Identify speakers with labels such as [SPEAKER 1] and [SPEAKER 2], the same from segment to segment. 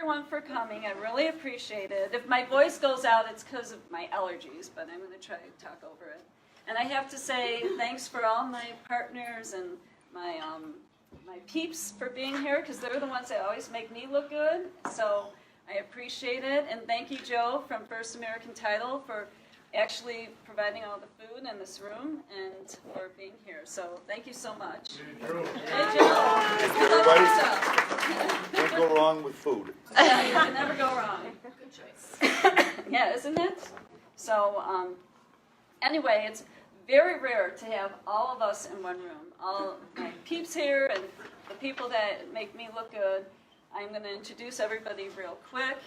[SPEAKER 1] everyone for coming. I really appreciate it. If my voice goes out, it's because of my allergies, but I'm going to try to talk over it. And I have to say thanks for all my partners and my peeps for being here, because they're the ones that always make me look good. So I appreciate it. And thank you, Joe, from First American Title, for actually providing all the food in this room and for being here. So thank you so much.
[SPEAKER 2] Hey, Joe.
[SPEAKER 1] Hey, Joe.
[SPEAKER 2] Can't go wrong with food.
[SPEAKER 1] Yeah, you can never go wrong. Good choice. Yeah, isn't it? So anyway, it's very rare to have all of us in one room. All my peeps here and the people that make me look good. I'm going to introduce everybody real quick.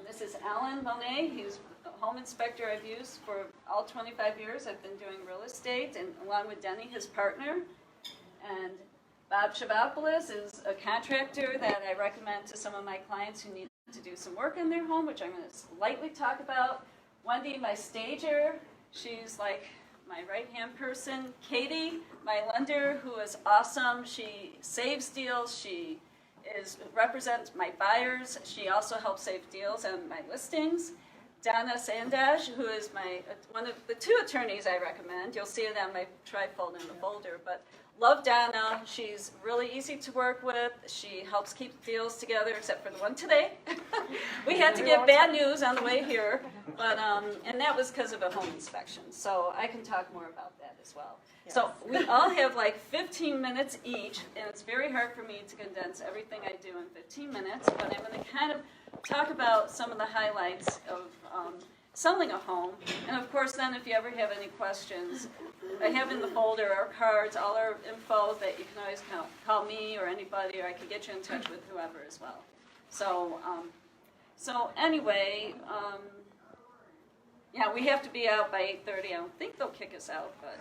[SPEAKER 1] This is Alan Monet. He's a home inspector I've used for all 25 years. I've been doing real estate, and along with Denny, his partner. And Bob Shabopoulos is a contractor that I recommend to some of my clients who need to do some work in their home, which I'm going to lightly talk about. Wendy, my stager, she's like my right-hand person. Katie, my lender, who is awesome. She saves deals. She represents my buyers. She also helps save deals on my listings. Donna Sandash, who is one of the two attorneys I recommend. You'll see it on my trifold in the folder. But love Donna. She's really easy to work with. She helps keep deals together, except for the one today. We had to get bad news on the way here, but and that was because of a home inspection. So I can talk more about that as well. Yes. So we all have like 15 minutes each, and it's very hard for me to condense everything I do in 15 minutes, but I'm going to kind of talk about some of the highlights of selling a home. And of course, then if you ever have any questions, I have in the folder our cards, all our info that you can always call me or anybody, or I can get you in touch with whoever as well. So anyway, yeah, we have to be out by 8:30. I don't think they'll kick us out, but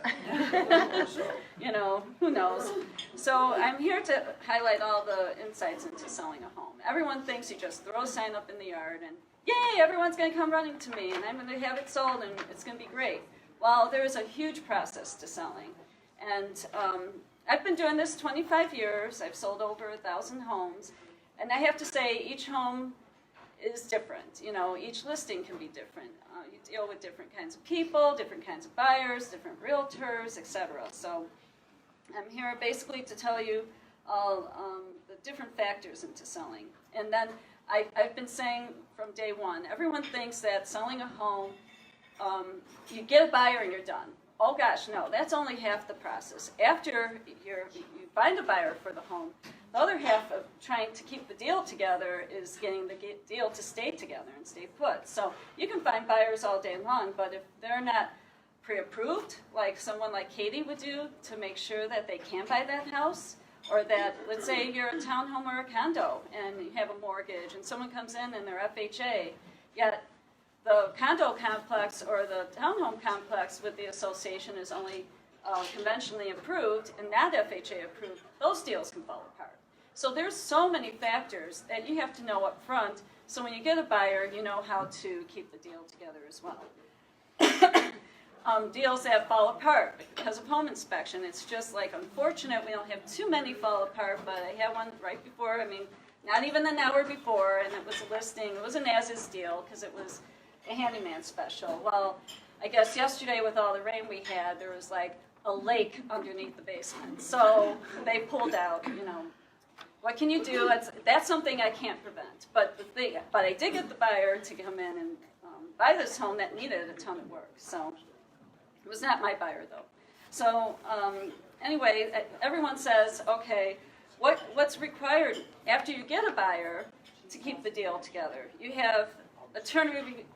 [SPEAKER 1] you know, who knows. So I'm here to highlight all the insights into selling a home. Everyone thinks you just throw a sign up in the yard and yay, everyone's going to come running to me and I'm going to have it sold and it's going to be great. Well, there's a huge process to selling. And I've been doing this 25 years. I've sold over 1,000 homes. And I have to say, each home is different. You know, each listing can be different. You deal with different kinds of people, different kinds of buyers, different realtors, etc. So I'm here basically to tell you all the different factors into selling. And then I've been saying from day one, everyone thinks that selling a home, you get a buyer and you're done. Oh gosh, no, that's only half the process. After you find a buyer for the home, the other half of trying to keep the deal together is getting the deal to stay together and stay put. So you can find buyers all day long, but if they're not pre-approved, like someone like Katie would do to make sure that they can buy that house, or that, let's say you're a townhome or a condo and you have a mortgage and someone comes in and they're FHA, yet the condo complex or the townhome complex with the association is only conventionally approved and not FHA approved, those deals can fall apart. So there's so many factors that you have to know up front, so when you get a buyer, you know how to keep the deal together as well. Deals that fall apart because of home inspection. It's just like unfortunate we don't have too many fall apart, but I had one right before, not even an hour before, and it was a listing. It was an as-is deal because it was a handyman special. Well, I guess yesterday with all the rain we had, there was like a lake underneath the basement. So they pulled out, you know. What can you do? That's something I can't prevent. But I did get the buyer to come in and buy this home that needed a ton of work. So it was not my buyer, though. So anyway, everyone says, okay, what's required after you get a buyer to keep the deal together? You have a turn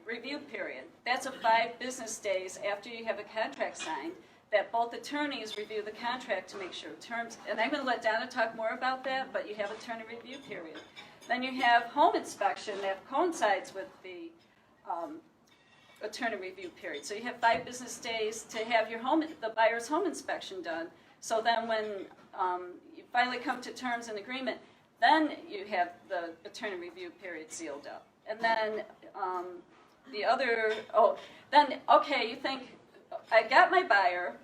[SPEAKER 1] review period. That's 5 business days after you have a contract signed, that both attorneys review the contract to make sure terms, and I'm going to let Donna talk more about that, but you have a turn review period. Then you have home inspection that coincides with the attorney review period. So you have 5 business days to have the buyer's home inspection done. So then when you finally come to terms and agreement, then you have the attorney review period sealed up. And then you think, I got my buyer,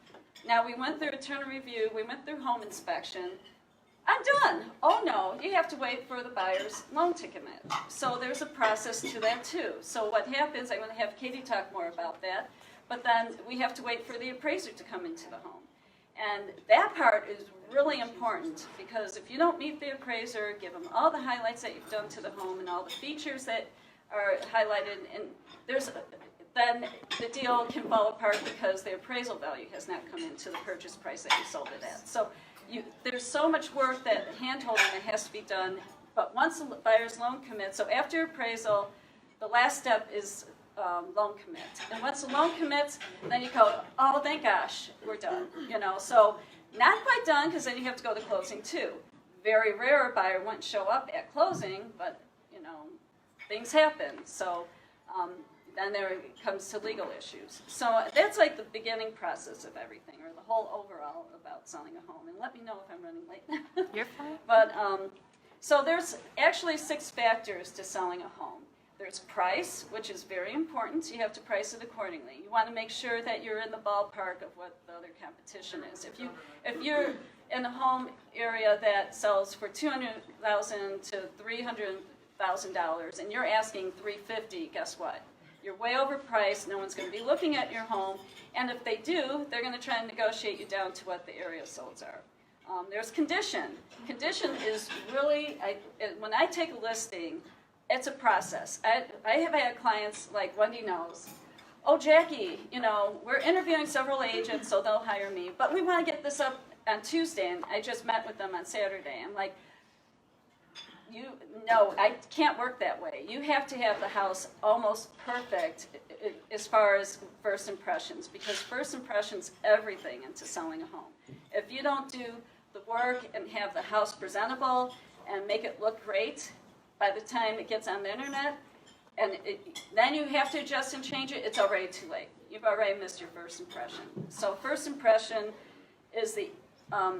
[SPEAKER 1] now we went through attorney review, we went through home inspection, I'm done. Oh no, you have to wait for the buyer's loan to commit. So there's a process to that too. So what happens, I'm going to have Katie talk more about that, but then we have to wait for the appraiser to come into the home. And that part is really important because if you don't meet the appraiser, give them all the highlights that you've done to the home and all the features that are highlighted, and then the deal can fall apart because the appraisal value has not come into the purchase price that you sold it at. So there's so much work that hand-holding that has to be done, but once the buyer's loan commits, so after appraisal, the last step is loan commit. And once the loan commits, then you go, oh, thank gosh, we're done. So not quite done because then you have to go to closing too. Very rare a buyer wouldn't show up at closing, but things happen. So then there comes to legal issues. So that's like the beginning process of everything, or the whole overall about selling a home. And let me know if I'm running late.
[SPEAKER 3] You're fine.
[SPEAKER 1] But so there's actually 6 factors to selling a home. There's price, which is very important. You have to price it accordingly. You want to make sure that you're in the ballpark of what the other competition is. If you're in a home area that sells for $200,000 to $300,000 and you're asking $350,000, guess what? You're way overpriced. No one's going to be looking at your home, and if they do, they're going to try and negotiate you down to what the area solds are. There's condition. Condition is really, when I take a listing, it's a process. I have had clients like Wendy knows. Oh, Jackie, we're interviewing several agents, so they'll hire me, but we want to get this up on Tuesday, and I just met with them on Saturday. I'm like, no, I can't work that way. You have to have the house almost perfect as far as first impressions, because first impressions everything into selling a home. If you don't do the work and have the house presentable and make it look great, by the time it gets on the internet, and then you have to adjust and change it, it's already too late. You've already missed your first impression. So first impression is the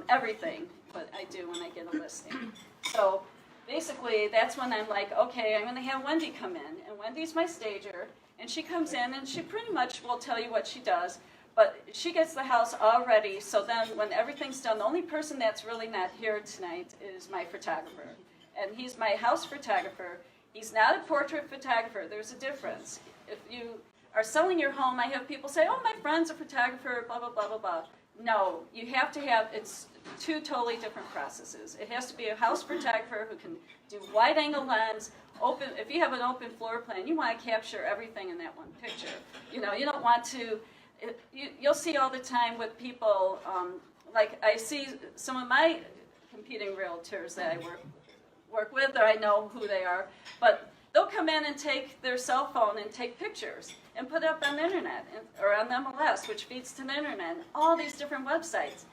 [SPEAKER 1] everything what I do when I get a listing. So basically, that's when I'm like, okay, I'm going to have Wendy come in, and Wendy's my stager, and she comes in, and she pretty much will tell you what she does, but she gets the house all ready, so then when everything's done, the only person that's really not here tonight is my photographer, and he's my house photographer. He's not a portrait photographer. There's a difference. If you are selling your home, I have people say, oh, my friend's a photographer, blah, blah, blah, blah, blah. No, you have to have, it's 2 totally different processes. It has to be a house photographer who can do wide-angle lens, open. If you have an open floor plan, you want to capture everything in that one picture. You don't want to, you'll see all the time with people, like I see some of my competing realtors that I work with, or I know who they are, but they'll come in and take their cell phone and take pictures and put it up on the internet or on the MLS, which feeds to the internet, and all these different websites.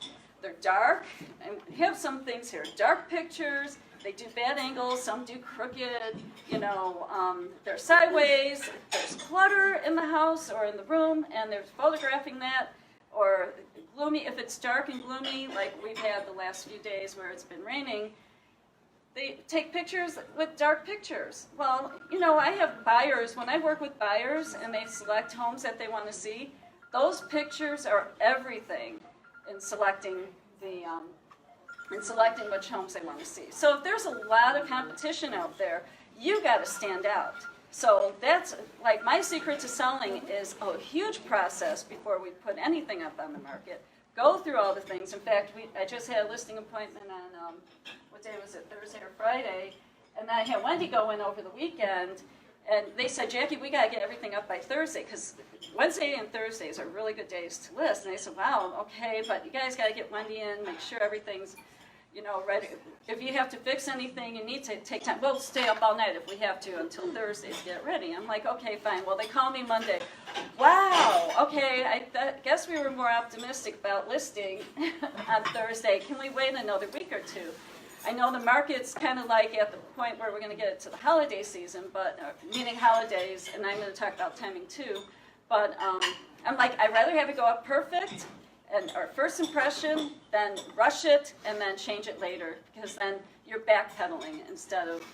[SPEAKER 1] They're dark, and we have some things here. Dark pictures, they do bad angles, some do crooked, they're sideways, there's clutter in the house or in the room, and they're photographing that, or gloomy, if it's dark and gloomy, like we've had the last few days where it's been raining, they take pictures with dark pictures. Well, I have buyers, when I work with buyers and they select homes that they want to see, those pictures are everything in selecting which homes they want to see. So if there's a lot of competition out there, you got to stand out. So that's like my secret to selling is a huge process before we put anything up on the market. Go through all the things. In fact, I just had a listing appointment on, what day was it, Thursday or Friday, and I had Wendy go in over the weekend, and they said, Jackie, we got to get everything up by Thursday, because Wednesday and Thursdays are really good days to list. And I said, wow, okay, but you guys got to get Wendy in, make sure everything's, ready. If you have to fix anything, you need to take time. We'll stay up all night if we have to until Thursday to get ready. I'm like, okay, fine. Well, they call me Monday. Wow, okay, I guess we were more optimistic about listing on Thursday. Can we wait another week or two? I know the market's kind of like at the point where we're going to get it to the holiday season, but meaning holidays, and I'm going to talk about timing too. But I'm like, I'd rather have it go up perfect and our first impression than rush it and then change it later, because then you're backpedaling instead of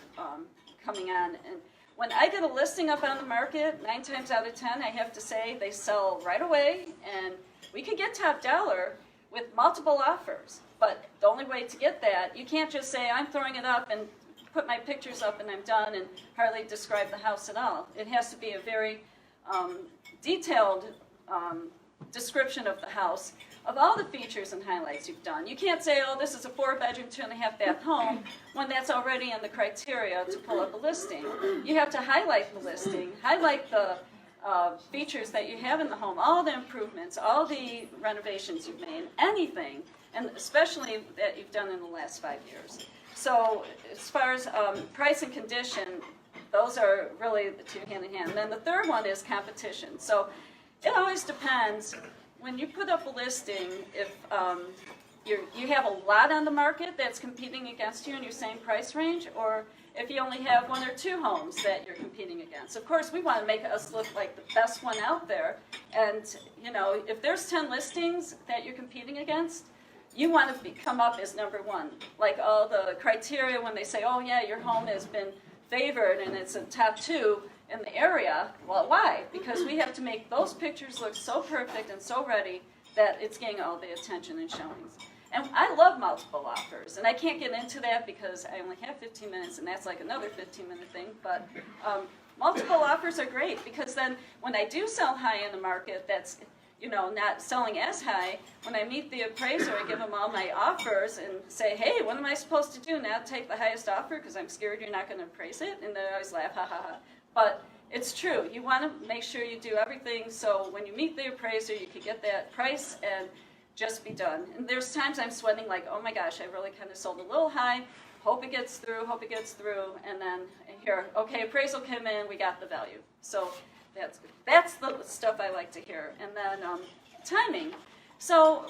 [SPEAKER 1] coming on. And when I get a listing up on the market, 9 times out of 10, I have to say they sell right away, and we could get top dollar. with multiple offers. But the only way to get that, you can't just say, I'm throwing it up and put my pictures up and I'm done and hardly describe the house at all. It has to be a very detailed description of the house, of all the features and highlights you've done. You can't say, oh, this is a 4-bedroom, 2.5-bath home, when that's already in the criteria to pull up a listing. You have to highlight the listing, highlight the features that you have in the home, all the improvements, all the renovations you've made, anything, and especially that you've done in the last 5 years. So as far as price and condition, those are really the two hand in hand. And then the third one is competition. So it always depends. When you put up a listing, if you have a lot on the market that's competing against you in your same price range, or if you only have 1 or 2 homes that you're competing against. Of course, we want to make us look like the best one out there. And, you know, if there's 10 listings that you're competing against, you want to come up as number 1. Like all the criteria when they say, oh, yeah, your home has been favored and it's a top 2 in the area. Well, why? Because we have to make those pictures look so perfect and so ready that it's getting all the attention and showings. And I love multiple offers, and I can't get into that because I only have 15 minutes, and that's like another 15-minute thing, but multiple offers are great, because then when I do sell high in the market that's, you know, not selling as high, when I meet the appraiser, I give them all my offers and say, hey, what am I supposed to do now? Take the highest offer because I'm scared you're not going to appraise it? And they always laugh, ha, ha, ha. But it's true. You want to make sure you do everything so when you meet the appraiser, you can get that price and just be done. And there's times I'm sweating like, oh my gosh, I really kind of sold a little high. Hope it gets through, and then here, okay, appraisal came in, we got the value. So that's the stuff I like to hear. And then timing. So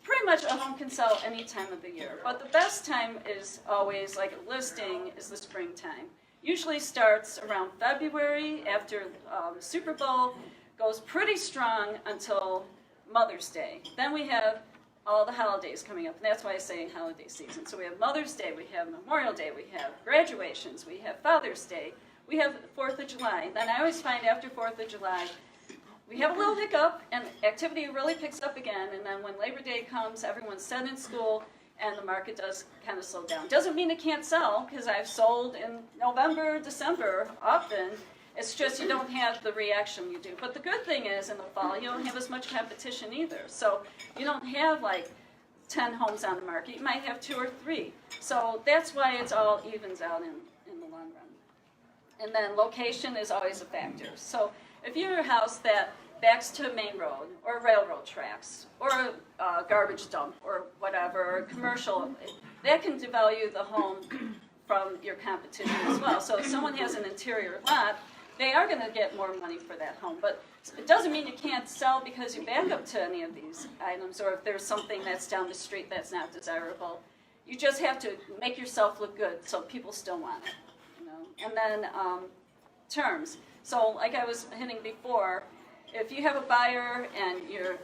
[SPEAKER 1] pretty much a home can sell any time of the year, but the best time is always, like a listing, is the springtime. Usually starts around February after Super Bowl, goes pretty strong until Mother's Day. Then we have all the holidays coming up, and that's why I say holiday season. So we have Mother's Day, we have Memorial Day, we have graduations, we have Father's Day, we have 4th of July. Then I always find after 4th of July, we have a little hiccup, and activity really picks up again, and then when Labor Day comes, everyone's set in school, and the market does kind of slow down. Doesn't mean it can't sell, because I've sold in November, December often. It's just you don't have the reaction you do. But the good thing is, in the fall, you don't have as much competition either. So you don't have like 10 homes on the market. You might have 2 or 3. So that's why it's all evens out in the long run. And then location is always a factor. So if you're a house that backs to a main road, or railroad tracks, or a garbage dump, or whatever, or commercial, that can devalue the home from your competition as well. So if someone has an interior lot, they are going to get more money for that home. But it doesn't mean you can't sell because you back up to any of these items, or if there's something that's down the street that's not desirable. You just have to make yourself look good so people still want it. You know? And then terms. So like I was hinting before, if you have a buyer and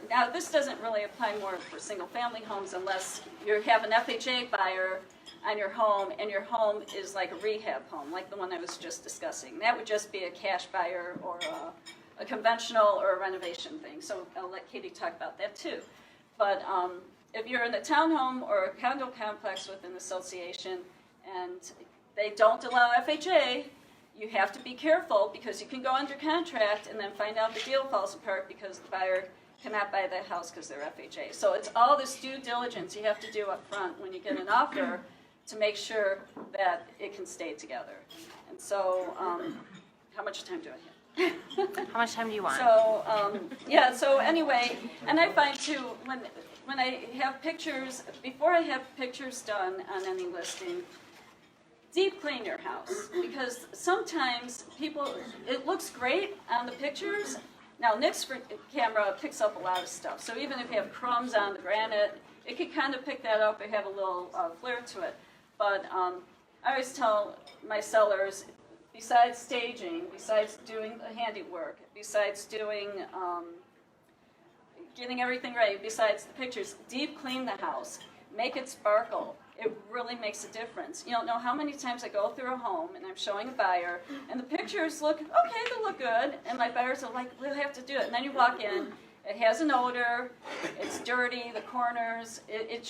[SPEAKER 1] now this doesn't really apply more for single family homes unless you have an FHA buyer on your home, and your home is like a rehab home, like the one I was just discussing. That would just be a cash buyer or a conventional or a renovation thing. So I'll let Katie talk about that too. But if you're in a townhome or a condo complex with an association and they don't allow FHA, you have to be careful because you can go under contract and then find out the deal falls apart because the buyer cannot buy that house because they're FHA. So it's all this due diligence you have to do up front when you get an offer to make sure that it can stay together. And so, how much time do I have?
[SPEAKER 3] How much time do you want?
[SPEAKER 1] So, yeah, so anyway, and I find too, when I have pictures, before I have pictures done on any listing, deep clean your house. Because sometimes it looks great on the pictures. Now, Nick's camera picks up a lot of stuff. So even if you have crumbs on the granite, it could kind of pick that up and have a little flair to it. But I always tell my sellers, besides staging, besides doing the handiwork, besides doing, getting everything ready, besides the pictures, deep clean the house. Make it sparkle. It really makes a difference. You don't know how many times I go through a home and I'm showing a buyer, and the pictures look, okay, they look good, and my buyers are like, we'll have to do it. And then you walk in, It has an odor, it's dirty, the corners, it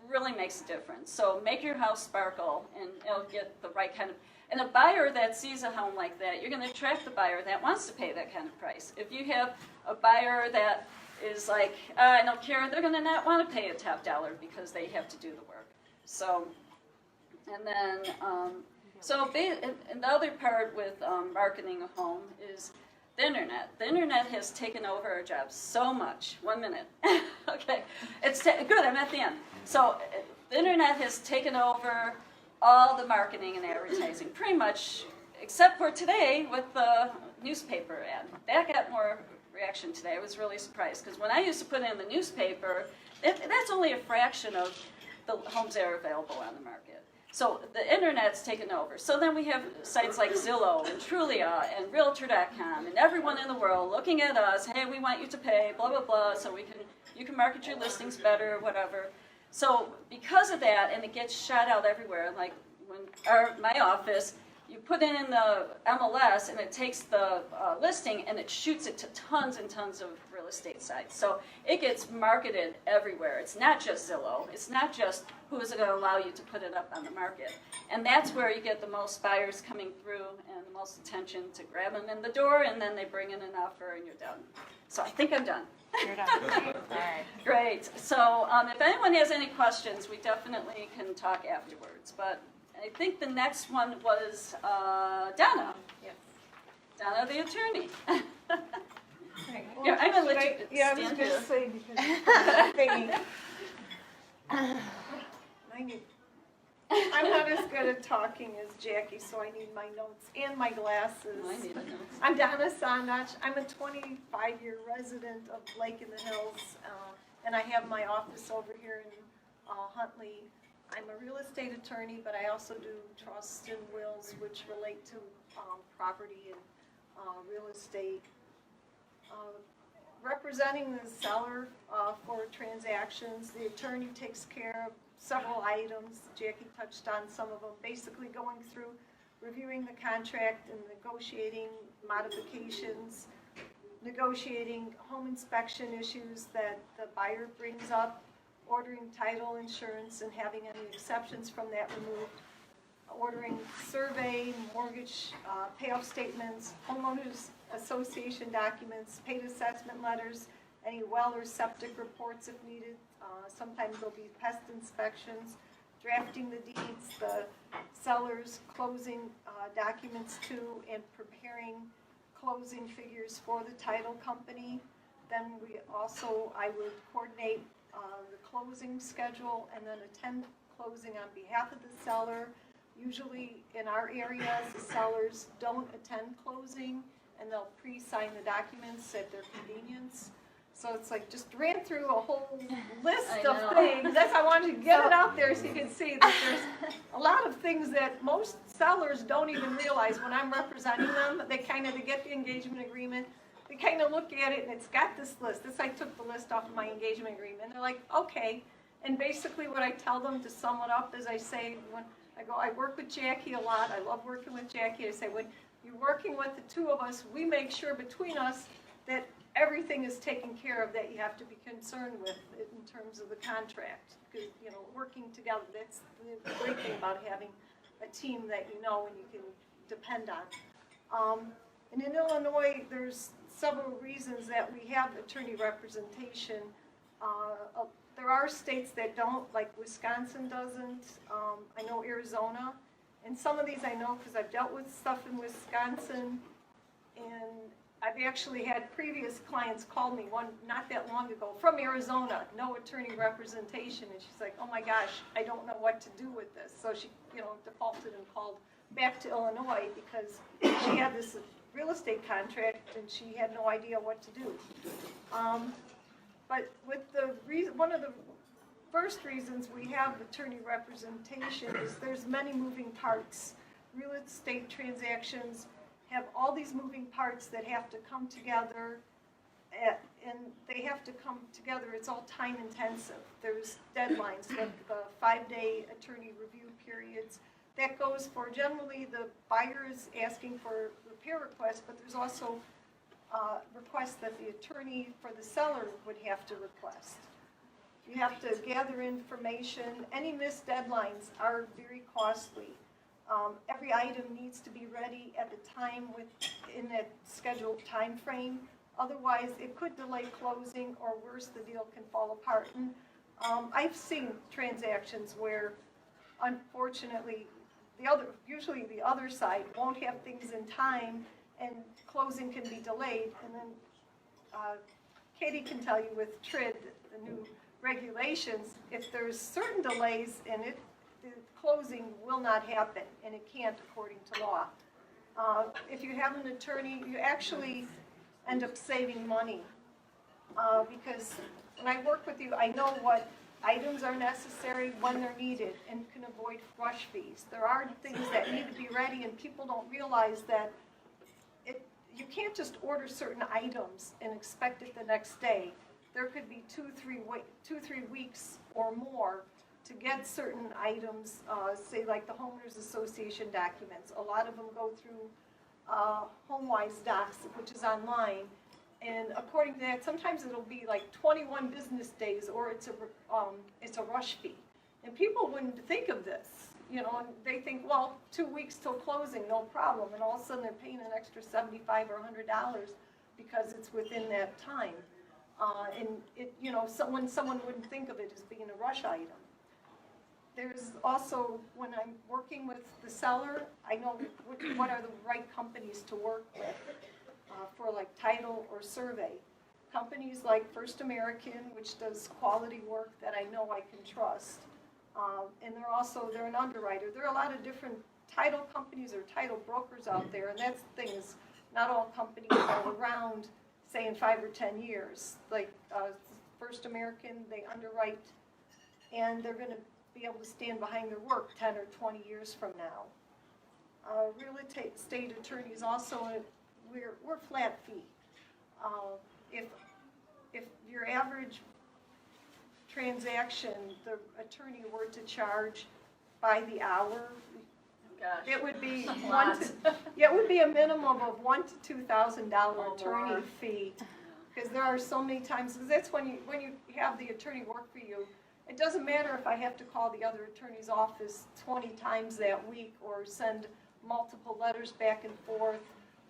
[SPEAKER 1] really makes a difference. So make your house sparkle and it'll get the right kind of, and a buyer that sees a home like that, you're going to attract the buyer that wants to pay that kind of price. If you have a buyer that is like, I don't care, they're going to not want to pay a top dollar because they have to do the work. So, and then, and the other part with marketing a home is the internet. The internet has taken over our jobs so much. 1 minute. Okay. Good, I'm at the end. So the internet has taken over all the marketing and advertising, pretty much, except for today with the newspaper ad. That got more reaction today. I was really surprised, because when I used to put in the newspaper, that's only a fraction of the homes that are available on the market. So the internet's taken over. So then we have sites like Zillow and Trulia and Realtor.com and everyone in the world looking at us, hey, we want you to pay, blah, blah, blah, so you can market your listings better, whatever. So because of that, and it gets shot out everywhere, like when my office, you put it in the MLS and it takes the listing and it shoots it to tons and tons of real estate sites. So it gets marketed everywhere. It's not just Zillow. It's not just who is going to allow you to put it up on the market. And that's where you get the most buyers coming through and the most attention to grab them in the door, and then they bring in an offer and you're done. So I think I'm done.
[SPEAKER 3] You're done. All right.
[SPEAKER 1] Great. So if anyone has any questions, we definitely can talk afterwards. But I think the next one was Donna.
[SPEAKER 3] Yes.
[SPEAKER 1] Donna, the attorney.
[SPEAKER 3] Right.
[SPEAKER 1] Yeah, I'm going to let you
[SPEAKER 4] Yeah, I was
[SPEAKER 1] stand
[SPEAKER 4] going
[SPEAKER 1] here.
[SPEAKER 4] to say, because thinking, I'm not as good at talking as Jackie, so I need my notes and my glasses.
[SPEAKER 1] I need a note.
[SPEAKER 4] I'm Donna Sondach. I'm a 25-year resident of Lake in the Hills, and I have my office over here in Huntley. I'm a real estate attorney, but I also do trusts and wills, which relate to property and real estate. Representing the seller for transactions, the attorney takes care of several items. Jackie touched on some of them, basically going through, reviewing the contract and negotiating modifications, negotiating home inspection issues that the buyer brings up, ordering title insurance and having any exceptions from that removed, ordering survey, mortgage payoff statements, homeowners association documents, paid assessment letters, any well or septic reports if needed. Sometimes there'll be pest inspections, drafting the deeds, the seller's closing documents too, and preparing closing figures for the title company. Then I would coordinate the closing schedule and then attend closing on behalf of the seller. Usually in our areas, the sellers don't attend closing and they'll pre-sign the documents at their convenience. So it's like just ran through a whole list of things. That's why I wanted to get it out there so you can see that there's a lot of things that most sellers don't even realize when I'm representing them. They get the engagement agreement, they kind of look at it and it's got this list. I took the list off of my engagement agreement. And they're like, okay. And basically what I tell them to sum it up is I say, when I work with Jackie a lot. I love working with Jackie. I say, when you're working with the two of us, we make sure between us that everything is taken care of that you have to be concerned with in terms of the contract. Because, working together, that's the great thing about having a team that you know and you can depend on. And in Illinois, there's several reasons that we have attorney representation. There are states that don't, like Wisconsin doesn't. I know Arizona. And some of these I know because I've dealt with stuff in Wisconsin. And I've actually had previous clients call me, one not that long ago, from Arizona, no attorney representation. And she's like, oh my gosh, I don't know what to do with this. So she, defaulted and called back to Illinois because she had this real estate contract and she had no idea what to do. But with one of the first reasons we have attorney representation is there's many moving parts. Real estate transactions have all these moving parts that have to come together, and they have to come together. It's all time intensive. There's deadlines, like the 5-day attorney review periods. That goes for generally the buyer is asking for repair requests, but there's also request that the attorney for the seller would have to request. You have to gather information. Any missed deadlines are very costly. Every item needs to be ready at the time in that scheduled time frame. Otherwise, it could delay closing, or worse, the deal can fall apart. And I've seen transactions where, unfortunately, usually the other side won't have things in time, and closing can be delayed. And then Katie can tell you with TRID, the new regulations, if there's certain delays in it, the closing will not happen, and it can't according to law. If you have an attorney, you actually end up saving money, because when I work with you, I know what items are necessary when they're needed, and can avoid rush fees. There are things that need to be ready, and people don't realize that you can't just order certain items and expect it the next day. There could be 2-3 weeks or more to get certain items, say like the homeowners association documents. A lot of them go through HomeWise Docs, which is online, and according to that, sometimes it'll be like 21 business days, or it's a rush fee. And people wouldn't think of this, and they think, well, 2 weeks till closing, no problem, and all of a sudden they're paying an extra $75 or $100 because it's within that time. And someone wouldn't think of it as being a rush item. There's also, when I'm working with the seller, I know what are the right companies to work with for like title or survey. Companies like First American, which does quality work that I know I can trust. And they're an underwriter. There are a lot of different title companies or title brokers out there, and that's the thing is, not all companies are around, say in 5 or 10 years. Like First American, they underwrite, and they're going to be able to stand behind their work 10 or 20 years from now. Real estate attorneys also, we're flat fee. If your average transaction, the attorney were to charge by the hour,
[SPEAKER 1] Gosh.
[SPEAKER 4] it would be
[SPEAKER 1] A
[SPEAKER 4] it would be a minimum of $1,000 to $2,000
[SPEAKER 1] Or
[SPEAKER 4] attorney
[SPEAKER 1] more.
[SPEAKER 4] fee, because there are so many times. Because that's when you have the attorney work for you. It doesn't matter if I have to call the other attorney's office 20 times that week, or send multiple letters back and forth,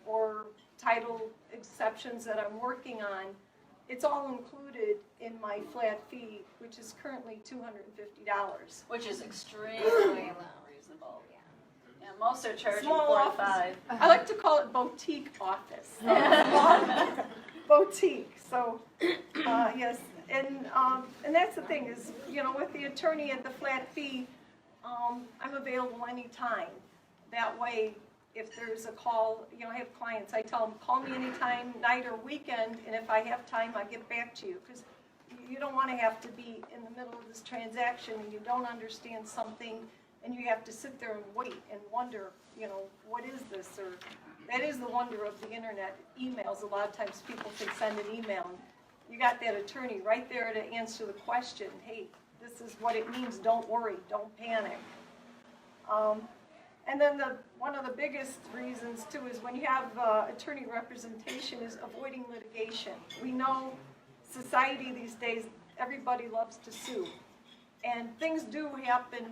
[SPEAKER 4] or title exceptions that I'm working on. It's all included in my flat fee, which is currently $250.
[SPEAKER 1] Which is extremely reasonable. Yeah, most are charging
[SPEAKER 4] Small
[SPEAKER 1] $45.
[SPEAKER 4] I like to call it boutique office. Boutique. So, yes, and that's the thing is, with the attorney at the flat fee, I'm available anytime. That way, if there's a call, I have clients, I tell them, call me anytime, night or weekend, and if I have time, I'll get back to you. Because you don't want to have to be in the middle of this transaction and you don't understand something, and you have to sit there and wait and wonder, what is this? Or that is the wonder of the internet. Emails, a lot of times people can send an email, and you got that attorney right there to answer the question. Hey, this is what it means. Don't worry. Don't panic. And then one of the biggest reasons, too, is when you have attorney representation is avoiding litigation. We know society these days, everybody loves to sue. And things do happen,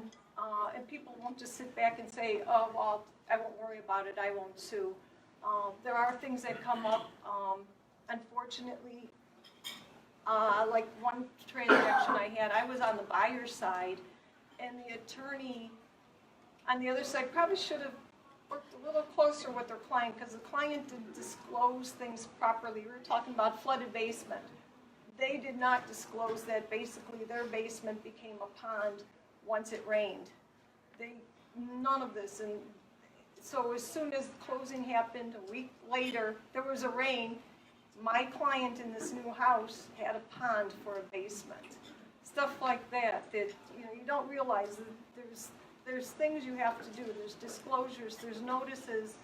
[SPEAKER 4] and people won't just sit back and say, oh, well, I won't worry about it, I won't sue. There are things that come up. Unfortunately, like one transaction I had, I was on the buyer's side, and the attorney on the other side probably should have worked a little closer with their client, because the client didn't disclose things properly. We were talking about flooded basement. They did not disclose that basically their basement became a pond once it rained. None of this. And so as soon as closing happened, a week later, there was a rain. My client in this new house had a pond for a basement. Stuff like that you don't realize that there's things you have to do. There's disclosures, there's notices,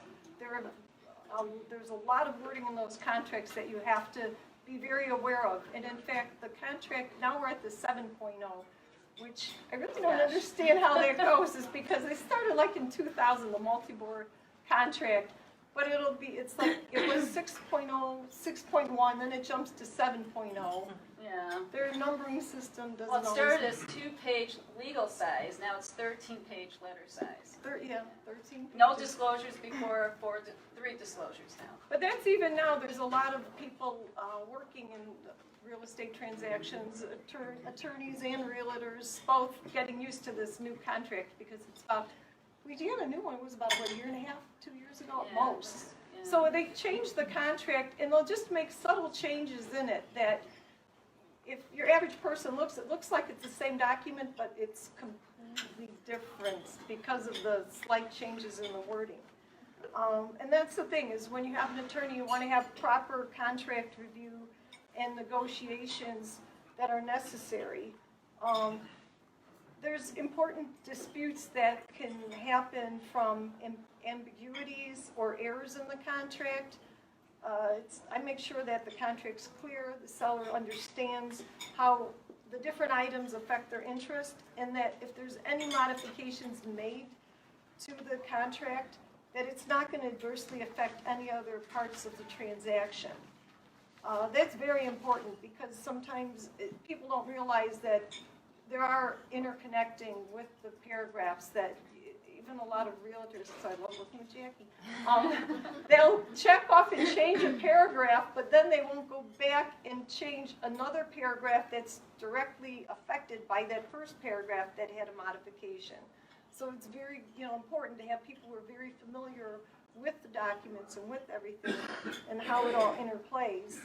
[SPEAKER 4] there's a lot of wording in those contracts that you have to be very aware of. And in fact, the contract, now we're at the 7.0, which I really don't understand how that goes, is because they started like in 2000, the multi-bore contract, But it's like, it was 6.0, 6.1, then it jumps to 7.0.
[SPEAKER 1] Yeah.
[SPEAKER 4] Their numbering system doesn't
[SPEAKER 1] Well, it
[SPEAKER 4] always.
[SPEAKER 1] started as 2-page legal size, now it's 13-page letter size.
[SPEAKER 4] 13.
[SPEAKER 1] No
[SPEAKER 4] pages.
[SPEAKER 1] disclosures before 3 disclosures now.
[SPEAKER 4] But that's even now, there's a lot of people working in real estate transactions, attorneys and realtors, both getting used to this new contract because it's about, we had a new one, it was about, what, a year and a half, 2 years ago at
[SPEAKER 1] Yeah.
[SPEAKER 4] most.
[SPEAKER 1] Yeah.
[SPEAKER 4] So they changed the contract and they'll just make subtle changes in it that if your average person looks, it looks like it's the same document, but it's completely different because of the slight changes in the wording. And that's the thing, is when you have an attorney, you want to have proper contract review and negotiations that are necessary. There's important disputes that can happen from ambiguities or errors in the contract. I make sure that the contract's clear, the seller understands how the different items affect their interest, and that if there's any modifications made to the contract, that it's not going to adversely affect any other parts of the transaction. That's very important because sometimes people don't realize that there are interconnecting with the paragraphs that even a lot of realtors, so I love working with Jackie, they'll check off and change a paragraph, but then they won't go back and change another paragraph that's directly affected by that first paragraph that had a modification. So it's very important to have people who are very familiar with the documents and with everything and how it all interplays.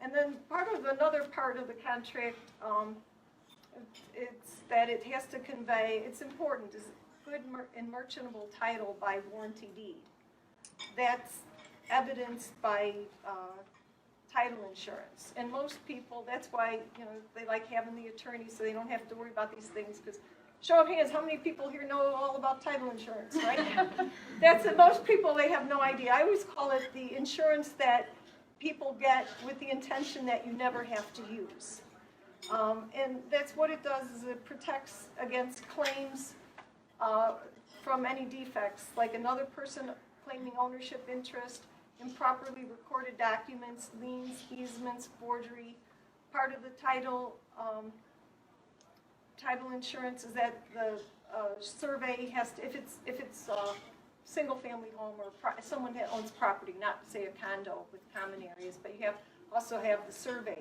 [SPEAKER 4] And then another part of the contract, it's that it has to convey, it's important, is good and merchantable title by warranty deed. That's evidenced by title insurance. And most people, that's why they like having the attorney so they don't have to worry about these things, because show of hands, how many people here know all about title insurance, right? That's it. Most people, they have no idea. I always call it the insurance that people get with the intention that you never have to use. And that's what it does, is it protects against claims from any defects, like another person claiming ownership interest, improperly recorded documents, liens, easements, forgery. Part of the title insurance is that the survey has to, if it's a single-family home or someone that owns property, not say a condo with common areas, but you also have the survey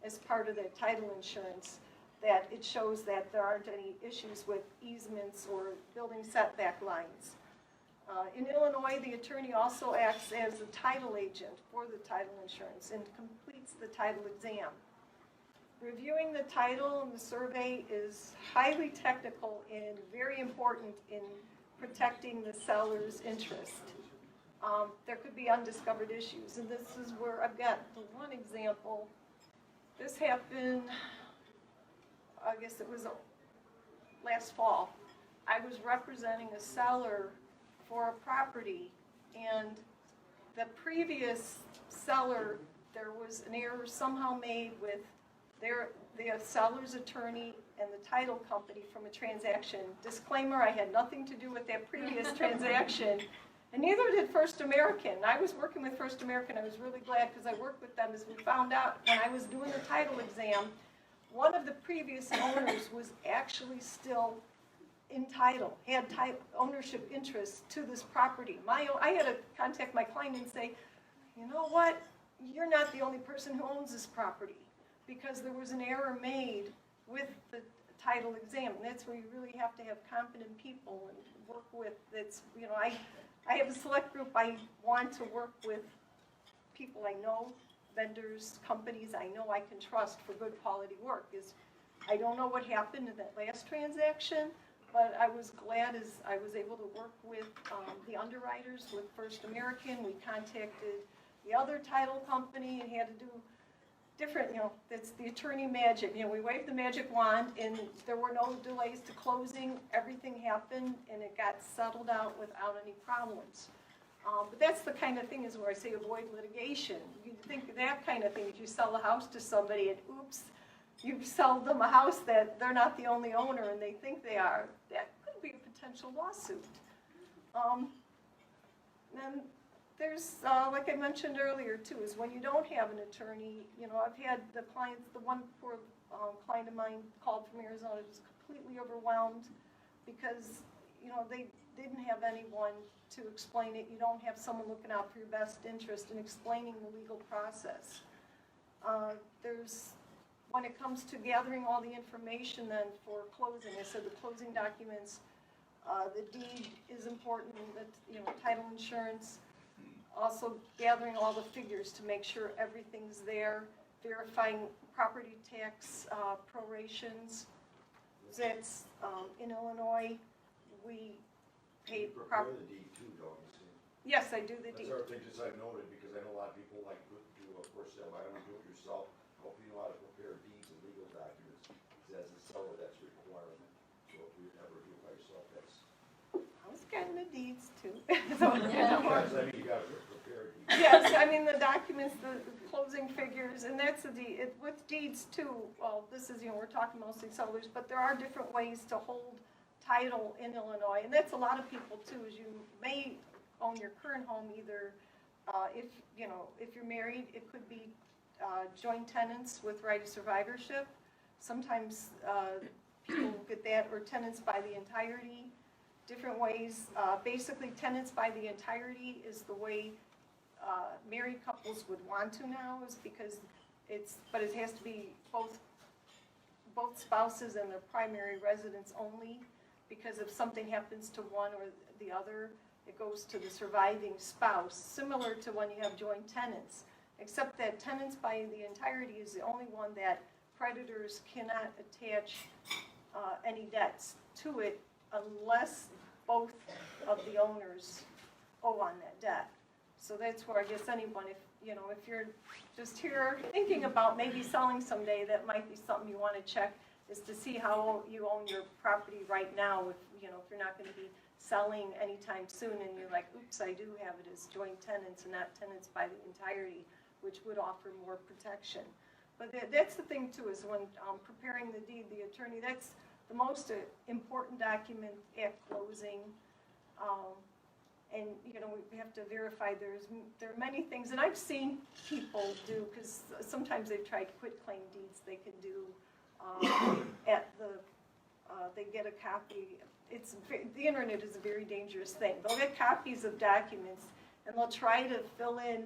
[SPEAKER 4] as part of the title insurance, that it shows that there aren't any issues with easements or building setback lines. In Illinois, the attorney also acts as a title agent for the title insurance and completes the title exam. Reviewing the title and the survey is highly technical and very important in protecting the seller's interest. There could be undiscovered issues, and this is where I've got the one example. This happened, I guess it was last fall. I was representing a seller for a property, and the previous seller, there was an error somehow made with the seller's attorney and the title company from a transaction. Disclaimer, I had nothing to do with that previous transaction, and neither did First American. I was working with First American. I was really glad because I worked with them, as we found out when I was doing the title exam, one of the previous owners was actually still in title, had ownership interest to this property. I had to contact my client and say, you know what, you're not the only person who owns this property, because there was an error made with the title exam, and that's where you really have to have competent people and work with. That's, I have a select group. I want to work with people I know, vendors, companies I know I can trust for good quality work. I don't know what happened in that last transaction, but I was glad as I was able to work with the underwriters with First American. We contacted the other title company and had to do different, that's the attorney magic. We waved the magic wand and there were no delays to closing. Everything happened and it got settled out without any problems. But that's the kind of thing is where I say avoid litigation. You think of that kind of thing. If you sell a house to somebody and oops, you sell them a house that they're not the only owner and they think they are, that could be a potential lawsuit. Then there's, like I mentioned earlier too, is when you don't have an attorney, I've had the clients, the one poor client of mine called from Arizona, was completely overwhelmed because, they didn't have anyone to explain it. You don't have someone looking out for your best interest and explaining the legal process. There's, when it comes to gathering all the information then for closing, I said the closing documents, the deed is important, title insurance, also gathering all the figures to make sure everything's there, verifying property tax prorations. That's, in Illinois, we pay
[SPEAKER 5] You prepare
[SPEAKER 4] property.
[SPEAKER 5] the deed too, don't you see?
[SPEAKER 4] Yes, I do the
[SPEAKER 5] That's
[SPEAKER 4] deed.
[SPEAKER 5] our thing, just I've noted, because I know a lot of people like to do a for sale, I don't do it yourself. Hope you know how to prepare deeds and legal documents, because as a seller, that's a requirement. So if you ever do it by yourself, that's.
[SPEAKER 4] I was getting the deeds too. So,
[SPEAKER 5] Because, I mean, you gotta prepare deeds.
[SPEAKER 4] yes, I mean, the documents, the closing figures, and that's the deed. With deeds too, well, this is, we're talking mostly sellers, but there are different ways to hold title in Illinois, and that's a lot of people too, is you may own your current home either, if you're married, it could be joint tenants with right of survivorship. Sometimes people get that, or tenants by the entirety. Different ways. Basically, tenants by the entirety is the way married couples would want to now, is because but it has to be both spouses and their primary residence only, because if something happens to one or the other, it goes to the surviving spouse, similar to when you have joint tenants, except that tenants by the entirety is the only one that creditors cannot attach any debts to it unless both of the owners owe on that debt. So that's where I guess anyone, if you're just here thinking about maybe selling someday, that might be something you want to check, is to see how you own your property right now. If you're not going to be selling anytime soon, and you're like, oops, I do have it as joint tenants and not tenants by the entirety, which would offer more protection. But that's the thing too, is when preparing the deed, the attorney, that's the most important document at closing. And we have to verify there are many things, and I've seen people do, because sometimes they've tried quitclaim deeds. They can do they get a copy. The internet is a very dangerous thing. They'll get copies of documents and they'll try to fill in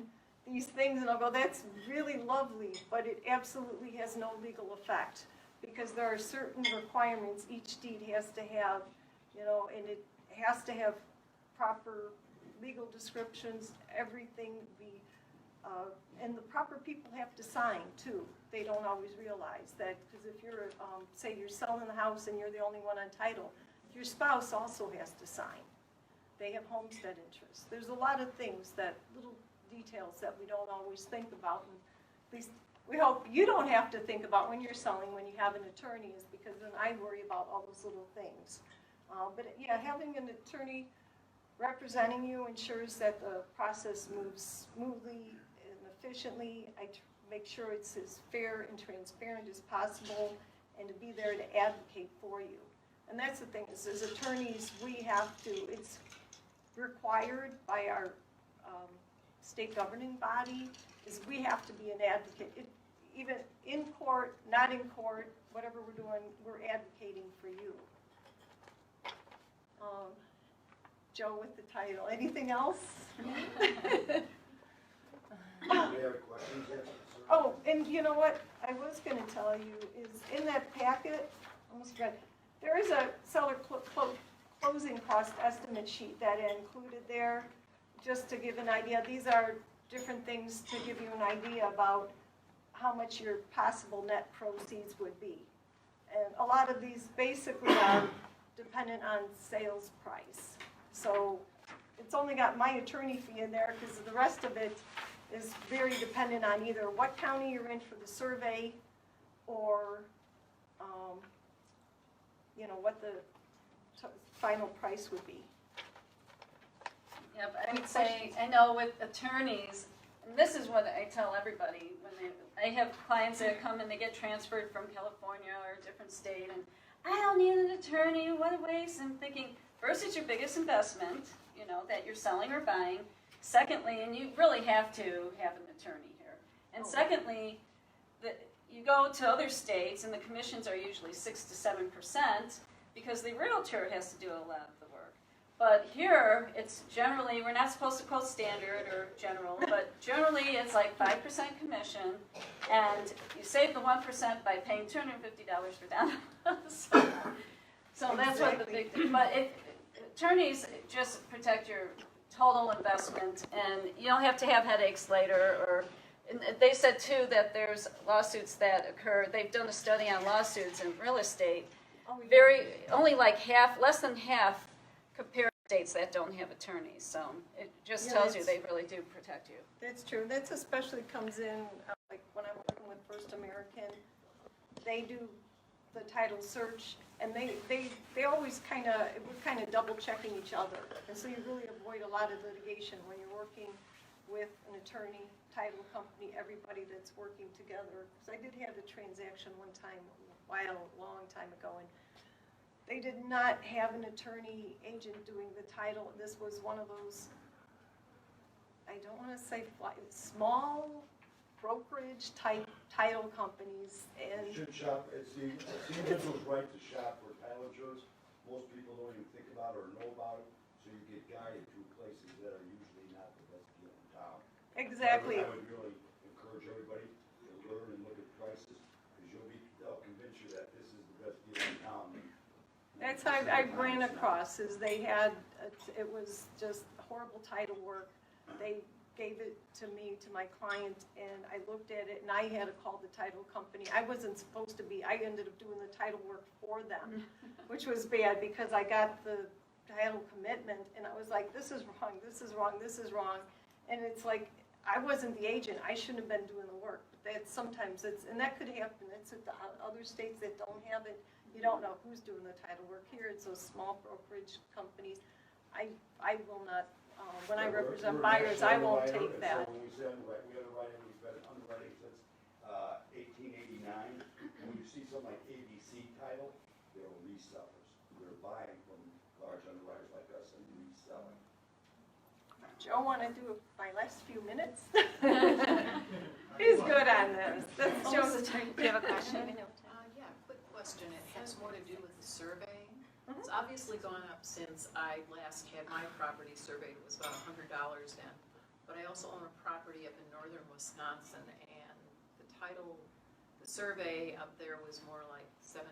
[SPEAKER 4] these things, and I'll go, that's really lovely, but it absolutely has no legal effect, because there are certain requirements each deed has to have, and it has to have proper legal descriptions, everything and the proper people have to sign too. They don't always realize that, because if you're, say you're selling the house and you're the only one on title, your spouse also has to sign. They have homestead interests. There's a lot of things, little details that we don't always think about, and at least we hope you don't have to think about when you're selling, when you have an attorney, is because then I worry about all those little things. But yeah, having an attorney representing you ensures that the process moves smoothly and efficiently. I make sure it's as fair and transparent as possible, and to be there to advocate for you. And that's the thing, is as attorneys, it's required by our state governing body, is we have to be an advocate. Even in court, not in court, whatever we're doing, we're advocating for you. Joe with the title. Anything else?
[SPEAKER 5] Do we have questions yet?
[SPEAKER 4] Oh, and you know what I was going to tell you is, in that packet, almost read, there is a seller closing cost estimate sheet that I included there, just to give an idea. These are different things to give you an idea about how much your possible net proceeds would be. And a lot of these basically are dependent on sales price. So it's only got my attorney fee in there, because the rest of it is very dependent on either what county you're in for the survey, or what the final price would be.
[SPEAKER 1] Yeah, but I would say, I know with attorneys, and this is what I tell everybody, I have clients that come and they get transferred from California or a different state, and I don't need an attorney, what a waste. I'm thinking, first, it's your biggest investment. you know, that you're selling or buying. Secondly, and you really have to have an attorney here. And secondly, you go to other states and the commissions are usually 6 to 7% because the realtor has to do a lot of the work. But here, it's generally, we're not supposed to quote standard or general, but generally it's like 5% commission, and you save the 1% by paying $250 for down. So that's what the big thing. But attorneys just protect your total investment, and you don't have to have headaches later. Or and they said too that there's lawsuits that occur. They've done a study on lawsuits in real estate. Only like half, less than half, compare states that don't have attorneys. So it just tells you they really do protect you.
[SPEAKER 4] That's true. That's especially comes in, like when I'm working with First American, they do the title search, and they always we're kind of double checking each other. And so you really avoid a lot of litigation when you're working with an attorney, title company, everybody that's working together. Because I did have a transaction one time, a long time ago, and they did not have an attorney agent doing the title. This was one of those, I don't want to say small brokerage type title companies, and
[SPEAKER 5] You should shop, it's the individual's right to shop for title insurance. Most people don't even think about it or know about it, so you get guided to places that are usually not the best deal in town.
[SPEAKER 4] exactly.
[SPEAKER 5] I would really encourage everybody to learn and look at prices, because they'll convince you that this is the best deal in town.
[SPEAKER 4] That's how I ran across, is they had, it was just horrible title work. They gave it to me, to my client, and I looked at it, and I had to call the title company. I wasn't supposed to be, I ended up doing the title work for them, which was bad, because I got the title commitment, and I was like, this is wrong, this is wrong, this is wrong. And it's like, I wasn't the agent, I shouldn't have been doing the work. But sometimes and that could happen. It's at the other states that don't have it. You don't know who's doing the title work. Here, it's those small brokerage companies. I will not, when I represent buyers, I won't take that.
[SPEAKER 5] So when we say underwriting, we underwriting, we've been underwriting since 1889. And when you see something like ABC title, they're resellers. They're buying from large underwriters like us and reselling.
[SPEAKER 4] Joe, want to do my last few minutes? He's good on this. That's Joe's attorney.
[SPEAKER 3] Do you have a question?
[SPEAKER 6] Yeah, quick question. It has more to do with the surveying. It's obviously gone up since I last had my property surveyed. It was about $100 then. But I also own a property up in northern Wisconsin, and the survey up there was more like $700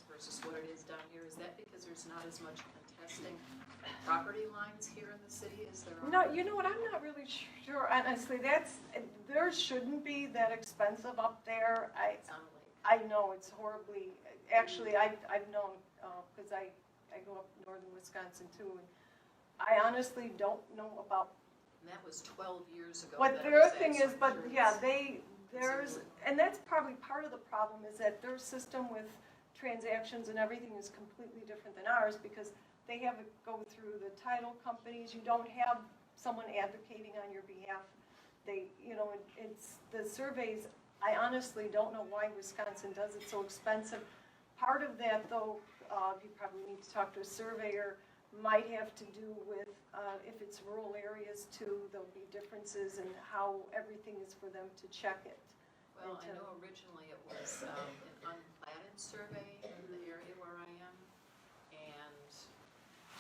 [SPEAKER 6] versus what it is down here. Is that because there's not as much contesting property lines here in the city as there are?
[SPEAKER 4] No, you know what, I'm not really sure, honestly, there shouldn't be that expensive up there.
[SPEAKER 6] It's on the lake.
[SPEAKER 4] I know it's horribly, actually, I've known, because I go up northern Wisconsin too, and I honestly don't know about,
[SPEAKER 6] And that was 12 years ago.
[SPEAKER 4] what
[SPEAKER 6] that
[SPEAKER 4] their
[SPEAKER 6] was
[SPEAKER 4] thing is,
[SPEAKER 6] actually
[SPEAKER 4] but yeah,
[SPEAKER 6] insurance.
[SPEAKER 4] and that's probably part of the problem, is that their system with transactions and everything is completely different than ours, because they have to go through the title companies. You don't have someone advocating on your behalf. It's the surveys. I honestly don't know why Wisconsin does it so expensive. Part of that, though, you probably need to talk to a surveyor, might have to do with if it's rural areas too. There'll be differences in how everything is for them to check it.
[SPEAKER 6] Well, I know originally it was an unplatted survey in the area where I am, and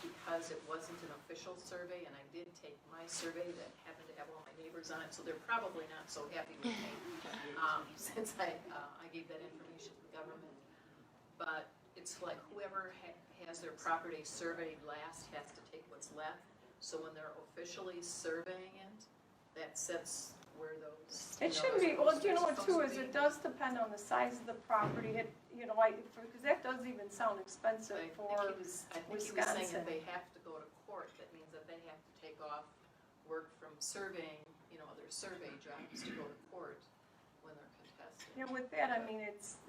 [SPEAKER 6] because it wasn't an official survey, and I did take my survey that happened to have all my neighbors on it, so they're probably not so happy with me since I gave that information to the government. But it's like whoever has their property surveyed last has to take what's left, so when they're officially surveying it, that sets where those.
[SPEAKER 4] It shouldn't be, well, you know what too, is it does depend on the size of the property, because that does even sound expensive for
[SPEAKER 6] I think he was saying
[SPEAKER 4] Wisconsin.
[SPEAKER 6] that they have to go to court, that means that they have to take off work from surveying, other survey jobs to go to court when they're contested.
[SPEAKER 4] With that, I mean, it's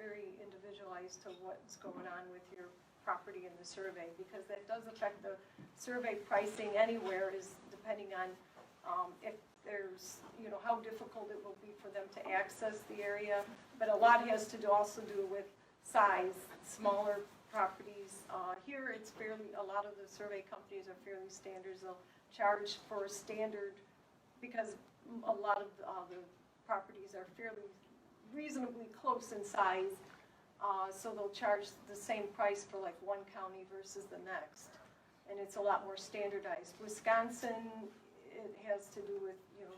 [SPEAKER 4] very individualized to what's going on with your property in the survey, because that does affect the survey pricing anywhere, is depending on if there's, how difficult it will be for them to access the area. But a lot has to also do with size. Smaller properties. Here, it's fairly, a lot of the survey companies are fairly standard. They'll charge for standard because a lot of the properties are fairly reasonably close in size. So they'll charge the same price for like one county versus the next. And it's a lot more standardized. Wisconsin, it has to do with, you know,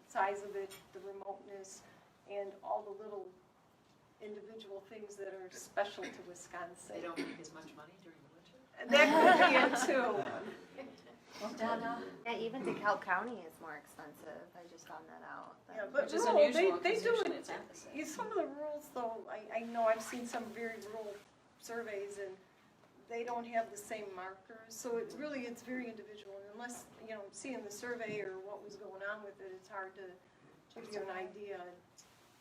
[SPEAKER 4] size of it, the remoteness, and all the little individual things that are special to Wisconsin.
[SPEAKER 6] They don't make as much money during the winter?
[SPEAKER 4] That could be it too.
[SPEAKER 1] Well, Donna?
[SPEAKER 3] Yeah, even DeKalb County is more expensive. I just found that out.
[SPEAKER 4] Yeah, but
[SPEAKER 1] Which is
[SPEAKER 4] rural,
[SPEAKER 1] unusual,
[SPEAKER 4] they
[SPEAKER 1] 'cause
[SPEAKER 4] do
[SPEAKER 1] usually
[SPEAKER 4] it.
[SPEAKER 1] it's opposite.
[SPEAKER 4] Some of the rules though, I know I've seen some very rural surveys and they don't have the same markers. So it's really, it's very individual. And unless, you know, seeing the survey or what was going on with it, it's hard to give you an idea.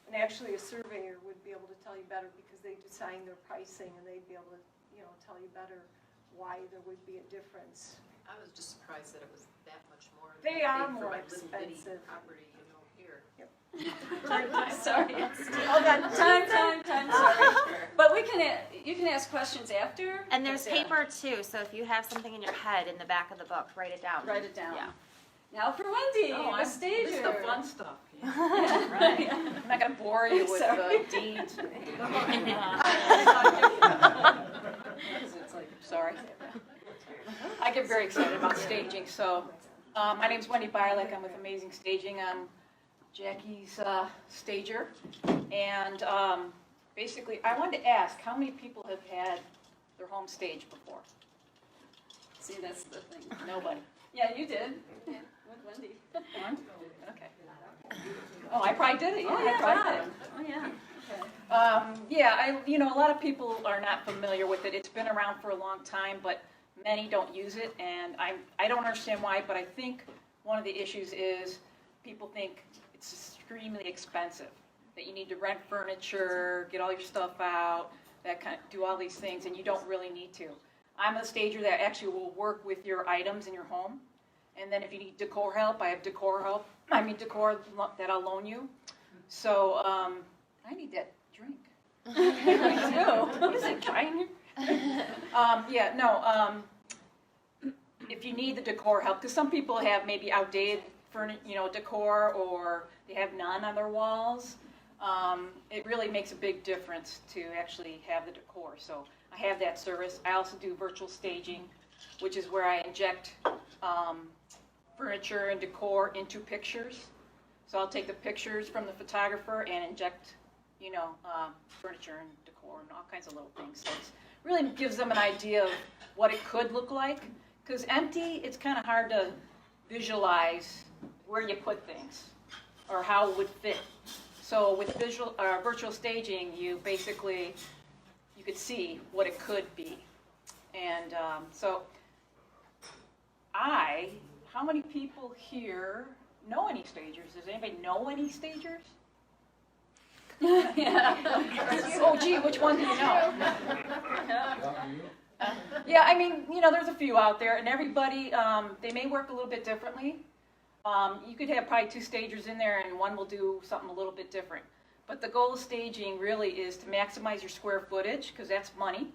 [SPEAKER 4] And actually a surveyor would be able to tell you better because they design their pricing and they'd be able to, you know, tell you better why there would be a difference.
[SPEAKER 6] I was just surprised that it was that much more. than
[SPEAKER 4] They
[SPEAKER 6] I
[SPEAKER 4] are
[SPEAKER 6] paid for
[SPEAKER 4] more
[SPEAKER 6] my little bitty
[SPEAKER 4] expensive.
[SPEAKER 6] property, you know, here.
[SPEAKER 1] Sorry.
[SPEAKER 4] Hold on,
[SPEAKER 1] Time, sorry. But we can, you can ask questions after.
[SPEAKER 3] And there's
[SPEAKER 1] But, yeah,
[SPEAKER 3] paper too, so if you have something in your head in the back of the book, write it down.
[SPEAKER 1] Write it down.
[SPEAKER 3] Yeah.
[SPEAKER 1] Now for Wendy,
[SPEAKER 6] Oh,
[SPEAKER 1] the stager.
[SPEAKER 6] This is the fun stuff.
[SPEAKER 1] Right.
[SPEAKER 6] I'm not gonna bore you with
[SPEAKER 1] Sorry.
[SPEAKER 6] the deeds.
[SPEAKER 7] It's like, sorry. I get very excited about staging, so my name's Wendy Byerlick. I'm with Amazing Staging. I'm Jackie's stager. And basically, I wanted to ask, how many people have had their home staged before?
[SPEAKER 1] See, that's the thing.
[SPEAKER 7] Nobody.
[SPEAKER 1] Yeah, you did. Yeah, with Wendy.
[SPEAKER 7] One? Okay. Oh, I probably did it. Yeah, I probably did it.
[SPEAKER 1] Oh, yeah. Okay.
[SPEAKER 7] A lot of people are not familiar with it. It's been around for a long time, but many don't use it, and I don't understand why, but I think one of the issues is people think it's extremely expensive, that you need to rent furniture, get all your stuff out, do all these things, and you don't really need to. I'm a stager that actually will work with your items in your home, and then if you need decor help, I have decor that I'll loan you. So I need that drink. I do. What is it, dry in here? If you need the decor help, because some people have maybe outdated decor, or they have none on their walls, it really makes a big difference to actually have the decor. So I have that service. I also do virtual staging, which is where I inject furniture and decor into pictures. So I'll take the pictures from the photographer and inject, furniture and decor and all kinds of little things. So it really gives them an idea of what it could look like. Because empty, it's kind of hard to visualize where you put things or how it would fit. So with virtual staging, you could see what it could be. And how many people here know any stagers? Does anybody know any stagers? Yeah. Oh, gee, which one do you know? There's a few out there, and everybody, they may work a little bit differently. You could have probably two stagers in there, and one will do something a little bit different. But the goal of staging really is to maximize your square footage, because that's money,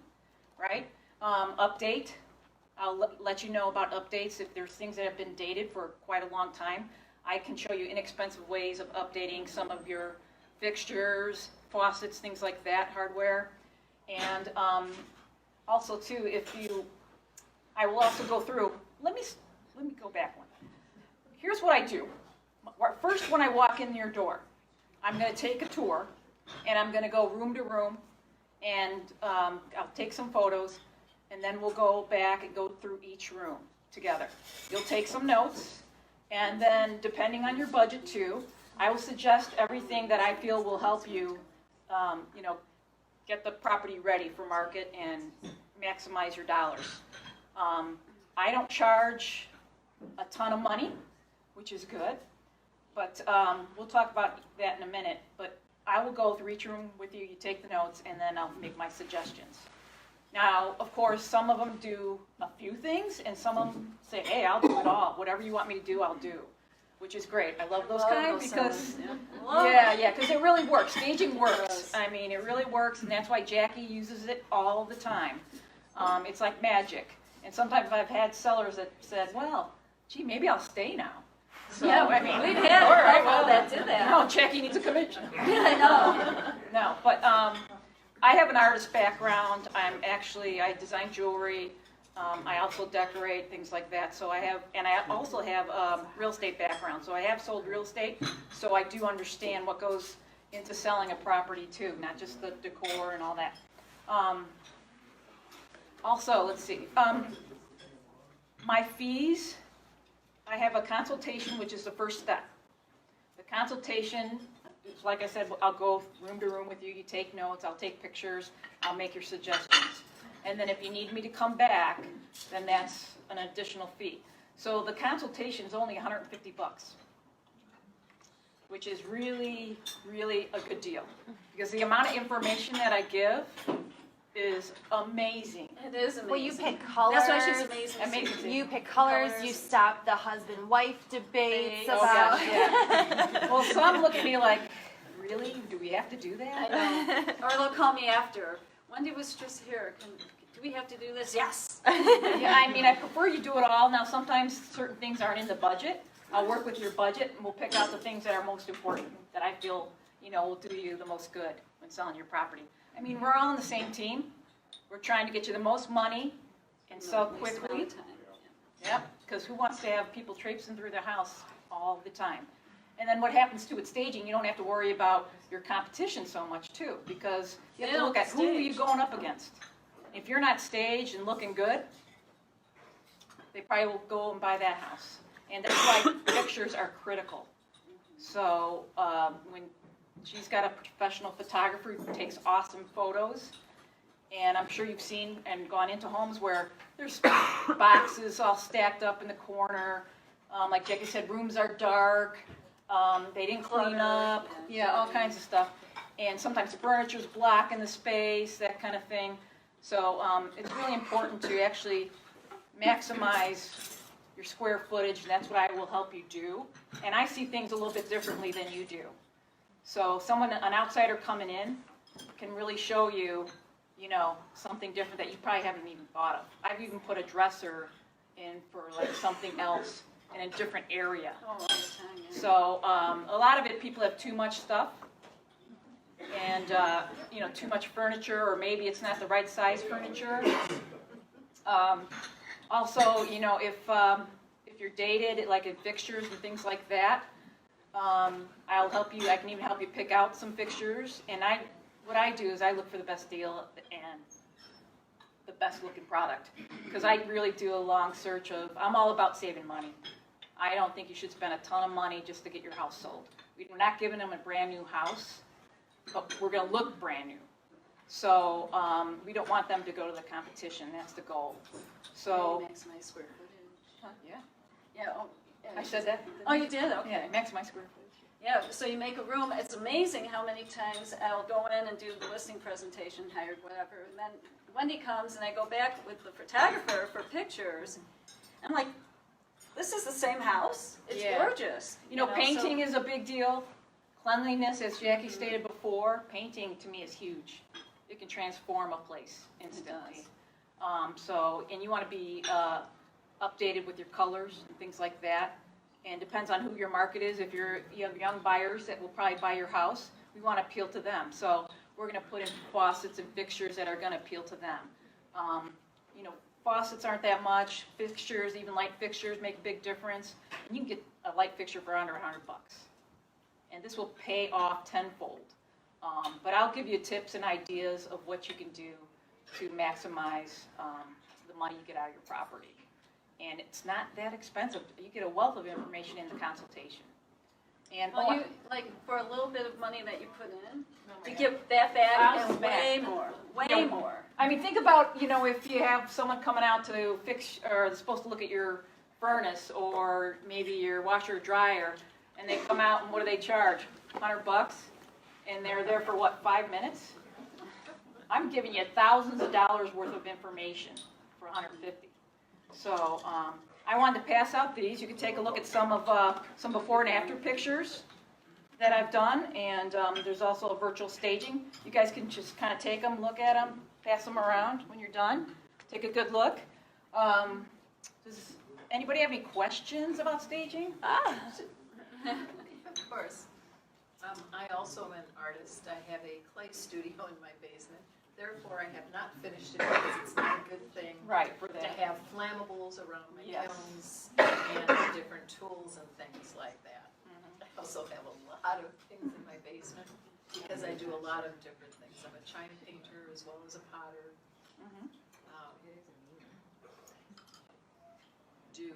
[SPEAKER 7] right? Update. I'll let you know about updates if there's things that have been dated for quite a long time. I can show you inexpensive ways of updating some of your fixtures, faucets, things like that, hardware. And also too, I will also go through, let me go back one. Here's what I do. First, when I walk in your door, I'm going to take a tour, and I'm going to go room to room, and I'll take some photos, and then we'll go back and go through each room together. You'll take some notes, and then depending on your budget too, I will suggest everything that I feel will help you, get the property ready for market and maximize your dollars. I don't charge a ton of money, which is good, but we'll talk about that in a minute. But I will go through each room with you, you take the notes, and then I'll make my suggestions. Now, of course, some of them do a few things, and some of them say, hey, I'll do it all. Whatever you want me to do, I'll do. which is great. I love those
[SPEAKER 1] Love
[SPEAKER 7] kind
[SPEAKER 1] those
[SPEAKER 7] because,
[SPEAKER 1] sellers, yeah. Love
[SPEAKER 7] yeah, because it really works. Staging works.
[SPEAKER 1] does.
[SPEAKER 7] I mean, it really works, and that's why Jackie uses it all the time. It's like magic. And sometimes I've had sellers that said, well, gee, maybe I'll stay now. So,
[SPEAKER 1] Yeah,
[SPEAKER 7] I mean,
[SPEAKER 1] we've had
[SPEAKER 7] all
[SPEAKER 1] a
[SPEAKER 7] right,
[SPEAKER 1] couple that did that.
[SPEAKER 7] No, Jackie needs a commission.
[SPEAKER 1] I know.
[SPEAKER 7] No, but I have an artist background. I design jewelry. I also decorate, things like that. So I also have real estate background. So I have sold real estate. So I do understand what goes into selling a property too, not just the decor and all that. Also, let's see. My fees, I have a consultation, which is the first step. The consultation, like I said, I'll go room to room with you. You take notes, I'll take pictures, I'll make your suggestions. And then if you need me to come back, then that's an additional fee. So the consultation is only $150, which is really, really a good deal. Because the amount of information that I give is amazing.
[SPEAKER 1] It is amazing.
[SPEAKER 3] Well, you pick colors.
[SPEAKER 1] That's why she's amazing.
[SPEAKER 7] Amazing.
[SPEAKER 3] You pick colors. You stop the husband-wife debates
[SPEAKER 7] Oh,
[SPEAKER 3] about.
[SPEAKER 7] gosh, yeah. Well, some look at me like, really? Do we have to do that?
[SPEAKER 1] I know. Or they'll call me after. Wendy was just here. Do we have to do this? Yes.
[SPEAKER 7] Yeah, I mean, I prefer you do it all. Now, sometimes certain things aren't in the budget. I'll work with your budget, and we'll pick out the things that are most important, that I feel, will do you the most good when selling your property. I mean, we're all on the same team. We're trying to get you the most money and sell
[SPEAKER 1] Waste
[SPEAKER 7] quickly.
[SPEAKER 1] amount of time.
[SPEAKER 7] Yep, because who wants to have people traipsing through their house all the time? And then what happens too with staging, you don't have to worry about your competition so much too, because you have
[SPEAKER 1] They
[SPEAKER 7] to look
[SPEAKER 1] don't
[SPEAKER 7] at who are you
[SPEAKER 1] stage.
[SPEAKER 7] going up against. If you're not staged and looking good, they probably will go and buy that house. And that's why pictures are critical. So when she's got a professional photographer who takes awesome photos, and I'm sure you've seen and gone into homes where there's boxes all stacked up in the corner. Like Jackie said, rooms are dark. They didn't clean
[SPEAKER 1] Clutter,
[SPEAKER 7] up.
[SPEAKER 1] yeah.
[SPEAKER 7] Yeah, all kinds of stuff. And sometimes the furniture's blocking the space, that kind of thing. So it's really important to actually maximize your square footage, and that's what I will help you do. And I see things a little bit differently than you do. So an outsider coming in can really show you, something different that you probably haven't even thought of. I've even put a dresser in for like something else in a different area.
[SPEAKER 1] Oh, all the time, yeah.
[SPEAKER 7] So a lot of it, people have too much stuff, and too much furniture, or maybe it's not the right size furniture. Also, if you're dated, like in fixtures and things like that, I'll help you. I can even help you pick out some fixtures. And what I do is I look for the best deal and the best looking product, because I really do a long search of. I'm all about saving money. I don't think you should spend a ton of money just to get your house sold. We're not giving them a brand new house, but we're going to look brand new. So we don't want them to go to the competition. That's the goal. So
[SPEAKER 1] Maximize square footage.
[SPEAKER 7] yeah,
[SPEAKER 1] Yeah. Oh, yeah.
[SPEAKER 7] I said that.
[SPEAKER 1] Oh, you did? Okay.
[SPEAKER 7] Yeah, maximize square footage.
[SPEAKER 1] Yeah, so you make a room. It's amazing how many times I'll go in and do the listing presentation, hired whatever, and then Wendy comes and I go back with the photographer for pictures. I'm like, this is the same house. It's
[SPEAKER 7] Yeah.
[SPEAKER 1] gorgeous.
[SPEAKER 7] Painting is a big deal. Cleanliness, as Jackie stated before, painting to me is huge. It can transform a place instantly. And you want to be updated with your colors and things like that. And depends on who your market is. If you have young buyers that will probably buy your house, we want to appeal to them. So we're going to put in faucets and fixtures that are going to appeal to them. Faucets aren't that much. Fixtures, even light fixtures, make a big difference. And you can get a light fixture for under $100. And this will pay off tenfold. But I'll give you tips and ideas of what you can do to maximize the money you get out of your property. And it's not that expensive. You get a wealth of information in the consultation. And
[SPEAKER 1] Well, you, like, for a little bit of money that you put in,
[SPEAKER 7] my
[SPEAKER 1] you
[SPEAKER 7] God.
[SPEAKER 1] get that back
[SPEAKER 7] Thousands
[SPEAKER 1] and
[SPEAKER 7] back.
[SPEAKER 1] way more. Way
[SPEAKER 7] Yeah.
[SPEAKER 1] more.
[SPEAKER 7] I mean, think about, if you have someone coming out to fix, or they're supposed to look at your furnace, or maybe your washer or dryer, and they come out and what do they charge? $100? And they're there for what, 5 minutes? I'm giving you thousands of dollars worth of information for $150. So, I wanted to pass out these. You can take a look at some before and after pictures that I've done, and there's also a virtual staging. You guys can just kind of take them, look at them, pass them around when you're done. Take a good look. Does anybody have any questions about staging?
[SPEAKER 6] Of course. I also am an artist. I have a clay studio in my basement. Therefore, I have not finished it because it's not a good thing
[SPEAKER 7] Right, for
[SPEAKER 6] to
[SPEAKER 7] that.
[SPEAKER 6] have flammables around my
[SPEAKER 7] Yes.
[SPEAKER 6] kilns and different tools and things like that. I also have a lot of things in my basement because I do a lot of different things. I'm a china painter as well as a potter.
[SPEAKER 7] Mhm.
[SPEAKER 6] Do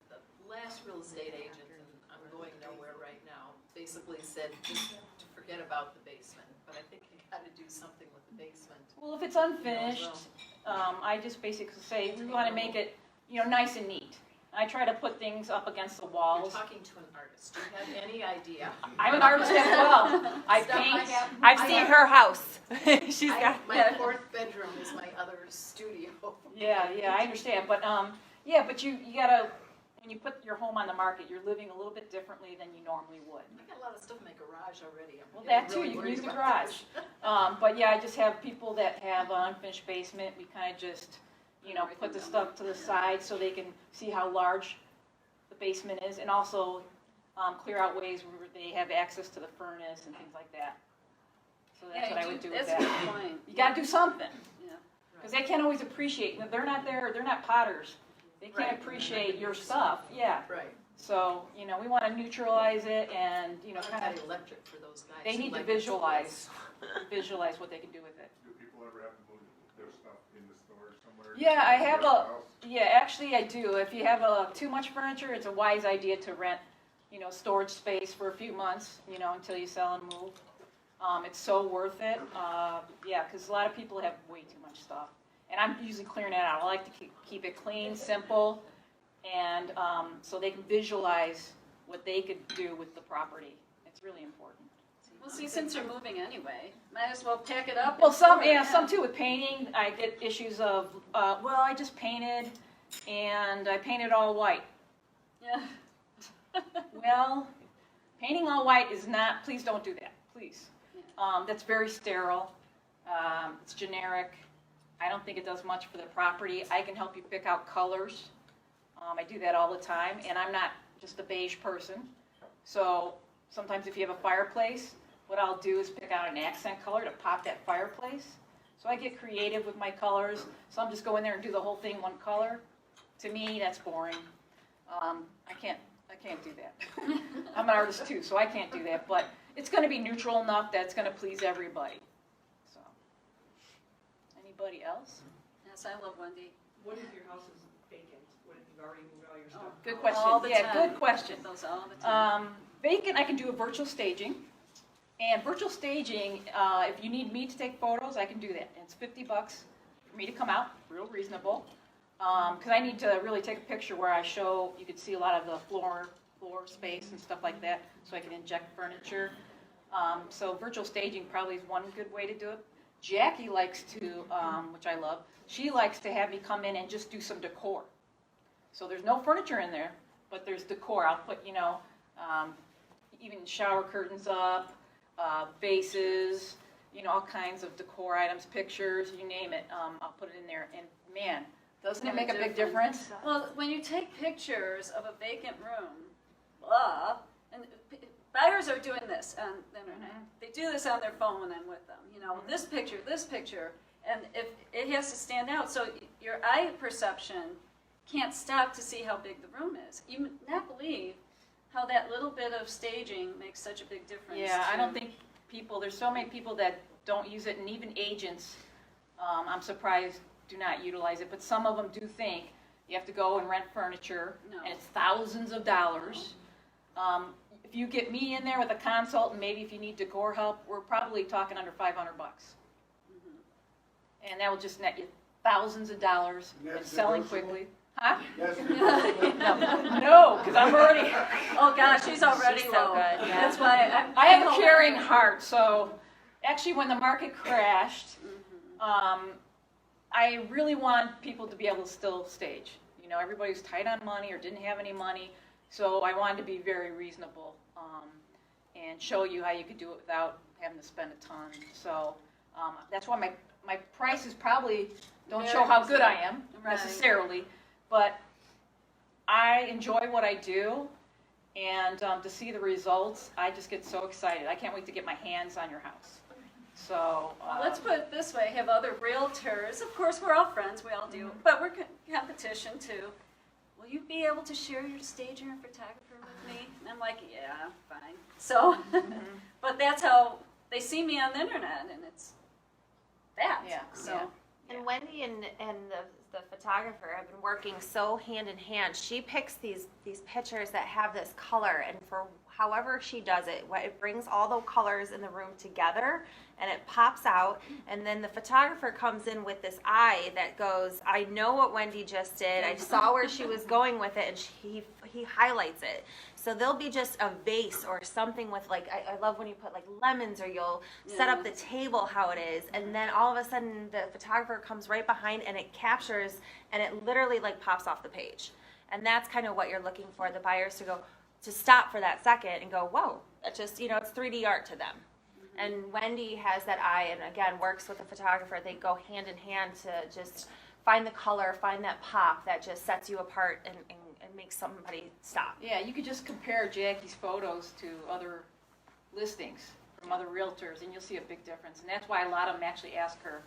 [SPEAKER 6] the last real estate agent, and I'm going nowhere right now, basically said just to forget about the basement. But I think you got to do something with the basement.
[SPEAKER 7] Well, if it's unfinished, I just basically say we want to make it, nice and neat. I try to put things up against the
[SPEAKER 6] You're
[SPEAKER 7] walls.
[SPEAKER 6] talking to an artist. Do you have any idea?
[SPEAKER 7] I'm an artist as well. I
[SPEAKER 6] Stuff
[SPEAKER 7] paint.
[SPEAKER 6] have-
[SPEAKER 3] I've
[SPEAKER 6] I
[SPEAKER 3] seen
[SPEAKER 6] have-
[SPEAKER 3] her house. She's got.
[SPEAKER 6] My fourth bedroom is my other studio.
[SPEAKER 7] Yeah, I understand, but but you gotta, when you put your home on the market, you're living a little bit differently than you normally would.
[SPEAKER 6] I got a lot of stuff in my garage already. I'm
[SPEAKER 7] Well,
[SPEAKER 6] getting
[SPEAKER 7] that too,
[SPEAKER 6] really
[SPEAKER 7] you can
[SPEAKER 6] worried
[SPEAKER 7] use the
[SPEAKER 6] about
[SPEAKER 7] garage.
[SPEAKER 6] this.
[SPEAKER 7] But yeah, I just have people that have an unfinished basement. We kind of just, put the stuff to the side so they can see how large the basement is, and also clear out ways where they have access to the furnace and things like that. So that's what I would do with
[SPEAKER 1] That's a
[SPEAKER 7] that.
[SPEAKER 1] good point.
[SPEAKER 7] You gotta do something,
[SPEAKER 1] Yeah.
[SPEAKER 7] because they can't always appreciate, they're not there, they're not potters. They can't
[SPEAKER 6] Right.
[SPEAKER 7] appreciate your stuff, yeah.
[SPEAKER 6] Right.
[SPEAKER 7] So, we want to neutralize it and,
[SPEAKER 6] I've
[SPEAKER 7] kind
[SPEAKER 6] got
[SPEAKER 7] of,
[SPEAKER 6] electric for those guys.
[SPEAKER 7] they
[SPEAKER 6] who
[SPEAKER 7] need to
[SPEAKER 6] like
[SPEAKER 7] visualize what they can do with it.
[SPEAKER 8] Do people ever have to move their stuff into storage somewhere?
[SPEAKER 7] Yeah, I have
[SPEAKER 8] Somewhere
[SPEAKER 7] a,
[SPEAKER 8] else?
[SPEAKER 7] yeah, actually I do. If you have too much furniture, it's a wise idea to rent, storage space for a few months, until you sell and move. It's so worth it, yeah, because a lot of people have way too much stuff. And I'm usually clearing it out. I like to keep it clean, simple, and so they can visualize what they could do with the property. It's really important.
[SPEAKER 1] Well, see, since you're moving anyway, might as well pack it up.
[SPEAKER 7] Well,
[SPEAKER 1] and
[SPEAKER 7] some
[SPEAKER 1] store it,
[SPEAKER 7] some too with painting. I get issues of, I just painted, and I painted all white.
[SPEAKER 1] Yeah.
[SPEAKER 7] Well, painting all white is not. Please don't do that. Please. That's very sterile. It's generic. I don't think it does much for the property. I can help you pick out colors. I do that all the time, and I'm not just a beige person. So sometimes if you have a fireplace, what I'll do is pick out an accent color to pop that fireplace. So I get creative with my colors. Some just go in there and do the whole thing one color. To me, that's boring. I can't do that. I'm an artist too, so I can't do that. But it's going to be neutral enough that it's going to please everybody. So, anybody else?
[SPEAKER 1] Yes, I love Wendy.
[SPEAKER 9] What if your house is vacant? What if you've already moved all your stuff?
[SPEAKER 7] Good question.
[SPEAKER 1] All the
[SPEAKER 7] Yeah,
[SPEAKER 1] time.
[SPEAKER 7] good question.
[SPEAKER 1] Those all the time.
[SPEAKER 7] Vacant, I can do a virtual staging. And virtual staging, if you need me to take photos, I can do that. And it's $50 for me to come out, real reasonable. Because I need to really take a picture where I show, you can see a lot of the floor space and stuff like that, so I can inject furniture. So virtual staging probably is one good way to do it. Jackie likes to, which I love, she likes to have me come in and just do some decor. So there's no furniture in there, but there's decor. I'll put, even shower curtains up, vases, all kinds of decor items, pictures, you name it. I'll put it in there, and man, doesn't it make a big difference?
[SPEAKER 1] Well, when you take pictures of a vacant room, blah, and buyers are doing this on the internet. They do this on their phone when I'm with them. This picture, and if it has to stand out, so your eye perception can't stop to see how big the room is. You would not believe how that little bit of staging makes such a big difference.
[SPEAKER 7] Yeah, I
[SPEAKER 1] to-
[SPEAKER 7] don't think there's so many people that don't use it, and even agents, I'm surprised, do not utilize it, but some of them do think you have to go and rent furniture,
[SPEAKER 1] No.
[SPEAKER 7] and it's thousands of dollars. If you get me in there with a consultant, maybe if you need decor help, we're probably talking under $500. And that will just net you thousands of dollars and
[SPEAKER 5] That's
[SPEAKER 7] selling
[SPEAKER 5] negotiable?
[SPEAKER 7] quickly. Huh?
[SPEAKER 5] Yes,
[SPEAKER 7] No, because I'm already,
[SPEAKER 1] Oh gosh, she's already
[SPEAKER 3] She's so
[SPEAKER 1] low.
[SPEAKER 3] good, yeah.
[SPEAKER 1] That's why
[SPEAKER 7] I have a caring heart, so actually when the market crashed, I really want people to be able to still stage. You know, everybody was tight on money or didn't have any money, so I wanted to be very reasonable and show you how you could do it without having to spend a ton. So that's why my prices probably don't show how good I am necessarily, but I enjoy what I do, and to see the results, I just get so excited. I can't wait to get my hands on your house. So
[SPEAKER 1] Well, let's put it this way, have other realtors, of course, we're all friends, we all do, but we're competition too. Will you be able to share your stager and photographer with me? And I'm like, yeah, fine. So, but that's how they see me on the internet, and it's that.
[SPEAKER 7] Yeah,
[SPEAKER 1] So,
[SPEAKER 7] yeah.
[SPEAKER 3] And Wendy and the photographer have been working so hand in hand. She picks these pictures that have this color, and for however she does it, it brings all the colors in the room together, and it pops out. And then the photographer comes in with this eye that goes, I know what Wendy just did. I saw where she was going with it, and he highlights it. So there'll be just a vase or something with like, I love when you put like lemons, or you'll set up the table how it is, and then all of a sudden the photographer comes right behind and it captures, and it literally like pops off the page. And that's kind of what you're looking for, the buyers to stop for that second and go, whoa, that's just, you know, it's 3D art to them. And Wendy has that eye, and again, works with the photographer. They go hand in hand to just find the color, find that pop that just sets you apart and makes somebody stop.
[SPEAKER 7] Yeah, you could just compare Jackie's photos to other listings from other realtors, and you'll see a big difference. And that's why a lot of them actually ask her,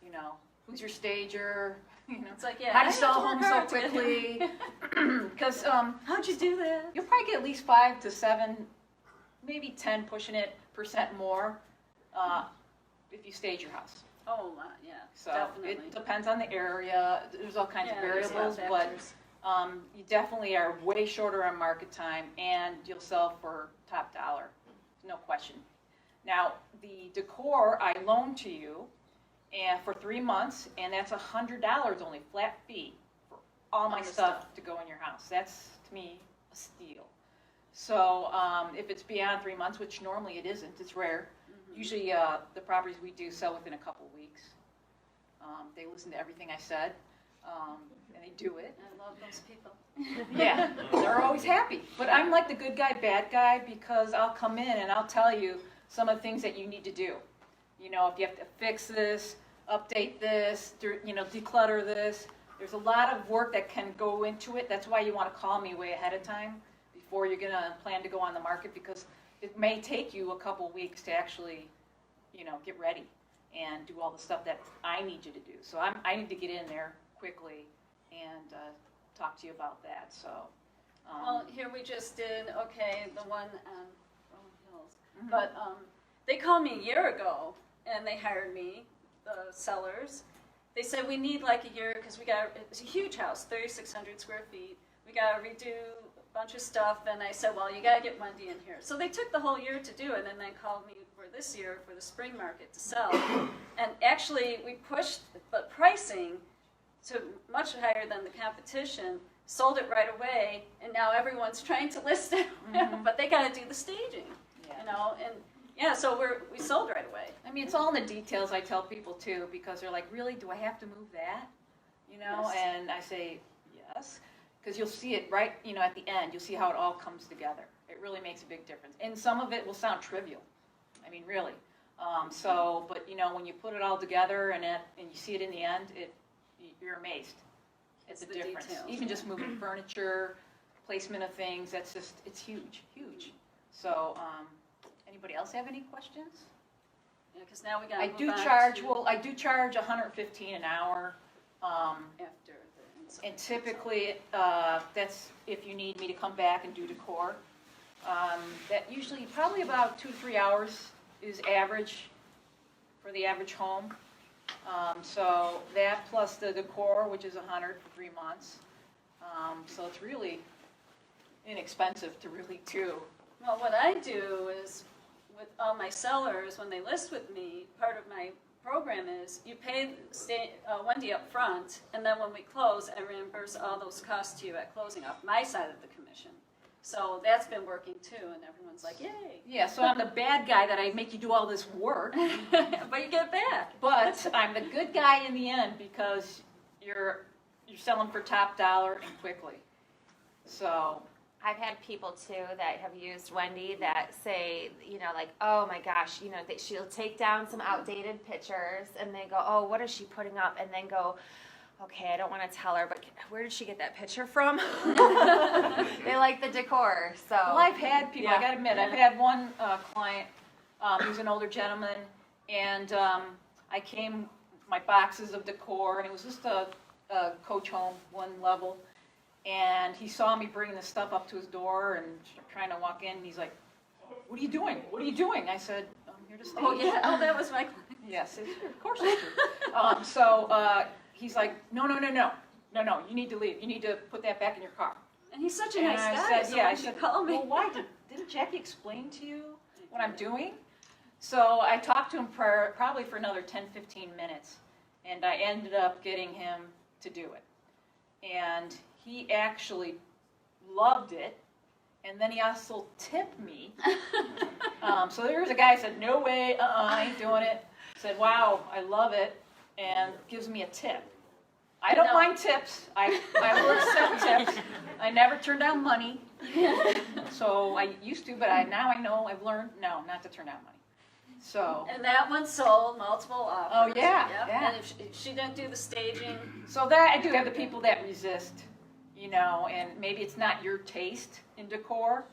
[SPEAKER 7] you know, who's your stager? You know,
[SPEAKER 1] it's like, yeah,
[SPEAKER 7] how do
[SPEAKER 1] I
[SPEAKER 7] you sell a
[SPEAKER 1] have
[SPEAKER 7] home
[SPEAKER 1] to
[SPEAKER 7] so
[SPEAKER 1] work hard.
[SPEAKER 7] quickly? Because
[SPEAKER 1] how'd you do that?
[SPEAKER 7] you'll probably get at least 5 to 7, maybe 10, pushing it % more if you stage your house.
[SPEAKER 1] Oh, yeah,
[SPEAKER 7] So
[SPEAKER 1] definitely.
[SPEAKER 7] it depends on the area. There's all kinds of
[SPEAKER 1] there's a lot of
[SPEAKER 7] variables, but
[SPEAKER 1] factors.
[SPEAKER 7] you definitely are way shorter on market time, and you'll sell for top dollar, no question. Now, the decor I loan to you, and for 3 months, and that's $100 only, flat fee for all my stuff to go in your house. That's, to me, a steal. So if it's beyond 3 months, which normally it isn't, it's rare. Usually the properties we do sell within a couple weeks. They listen to everything I said, and they do it.
[SPEAKER 1] I love those people.
[SPEAKER 7] Yeah, they're always happy. But I'm like the good guy, bad guy, because I'll come in and I'll tell you some of the things that you need to do. You know, if you have to fix this, update this, you know, declutter this. There's a lot of work that can go into it. That's why you want to call me way ahead of time before you're going to plan to go on the market, because it may take you a couple weeks to actually, you know, get ready and do all the stuff that I need you to do. So I need to get in there quickly and talk to you about that. So,
[SPEAKER 1] Well, here we just did, okay, the one on Rolling Hills. But they called me a year ago, and they hired me, the sellers. They said, we need like a year, because it's a huge house, 3,600 square feet. We got to redo a bunch of stuff. And I said, well, you got to get Wendy in here. So they took the whole year to do it, and then called me for this year for the spring market to sell. And actually, we pushed the pricing to much higher than the competition, sold it right away, and now everyone's trying to list it, but they got to do the staging, you know, and yeah, so we sold right away.
[SPEAKER 7] I mean, it's all in the details, I tell people too, because they're like, really, do I have to move that? You know,
[SPEAKER 1] Yes.
[SPEAKER 7] and I say, yes, because you'll see it right, you know, at the end, you'll see how it all comes together. It really makes a big difference. And some of it will sound trivial. I mean, really. But you know, when you put it all together and you see it in the end, you're amazed at the difference.
[SPEAKER 1] details,
[SPEAKER 7] Even just moving furniture, placement of things, it's huge, huge. So, anybody else have any questions?
[SPEAKER 1] Yeah, because now we got to
[SPEAKER 7] I
[SPEAKER 1] move
[SPEAKER 7] do
[SPEAKER 1] on
[SPEAKER 7] charge,
[SPEAKER 1] to
[SPEAKER 7] well, I do charge $115 an hour.
[SPEAKER 1] after the
[SPEAKER 7] And typically, that's if you need me to come back and do decor. That usually, probably about 2 to 3 hours is average for the average home. So that plus the decor, which is $100 for 3 months. So it's really inexpensive to really do.
[SPEAKER 1] Well, what I do is, with all my sellers, when they list with me, part of my program is you pay Wendy up front, and then when we close, I reimburse all those costs to you at closing off my side of the commission. So that's been working too, and everyone's like, yay.
[SPEAKER 7] Yeah, so I'm the bad guy that I make you do all this work,
[SPEAKER 1] But you get back.
[SPEAKER 7] but I'm the good guy in the end because you're you're selling for top dollar and quickly. So,
[SPEAKER 3] I've had people too that have used Wendy that say, you know, like, oh my gosh, you know, that she'll take down some outdated pictures and they go, oh, what is she putting up? And then go, okay, I don't want to tell her, but where did she get that picture from? They like the decor, so.
[SPEAKER 7] well, I've had people, I
[SPEAKER 3] Yeah.
[SPEAKER 7] gotta admit, I've had one client, who's an older gentleman, and I came, my boxes of decor, and it was just a coach home, one level, and he saw me bringing the stuff up to his door and trying to walk in, and he's like, what are you doing? What are you doing? I said, I'm here to stage.
[SPEAKER 1] Oh, yeah, oh, that was my,
[SPEAKER 7] Yes, of course it's true. So he's like, no, you need to leave. You need to put that back in your car.
[SPEAKER 1] and he's such a
[SPEAKER 7] And
[SPEAKER 1] nice
[SPEAKER 7] I
[SPEAKER 1] guy,
[SPEAKER 7] said,
[SPEAKER 1] so
[SPEAKER 7] yeah, I
[SPEAKER 1] when she
[SPEAKER 7] said,
[SPEAKER 1] called me.
[SPEAKER 7] well, why? Didn't Jackie explain to you what I'm doing? So I talked to him for probably for another 10, 15 minutes, and I ended up getting him to do it. And he actually loved it, and then he also tipped me. So there was a guy who said, no way, I ain't doing it. Said, wow, I love it, and gives me a tip. I don't
[SPEAKER 1] No.
[SPEAKER 7] mind tips. I will accept tips. I never turn down money. So I used to, but now I know, I've learned, no, not to turn down money. So,
[SPEAKER 1] And that one sold multiple offers.
[SPEAKER 7] Oh, yeah,
[SPEAKER 1] Yep.
[SPEAKER 7] yeah.
[SPEAKER 1] And if she didn't do the staging,
[SPEAKER 7] so that, I do have the people that resist, you know, and maybe it's not your taste in decor,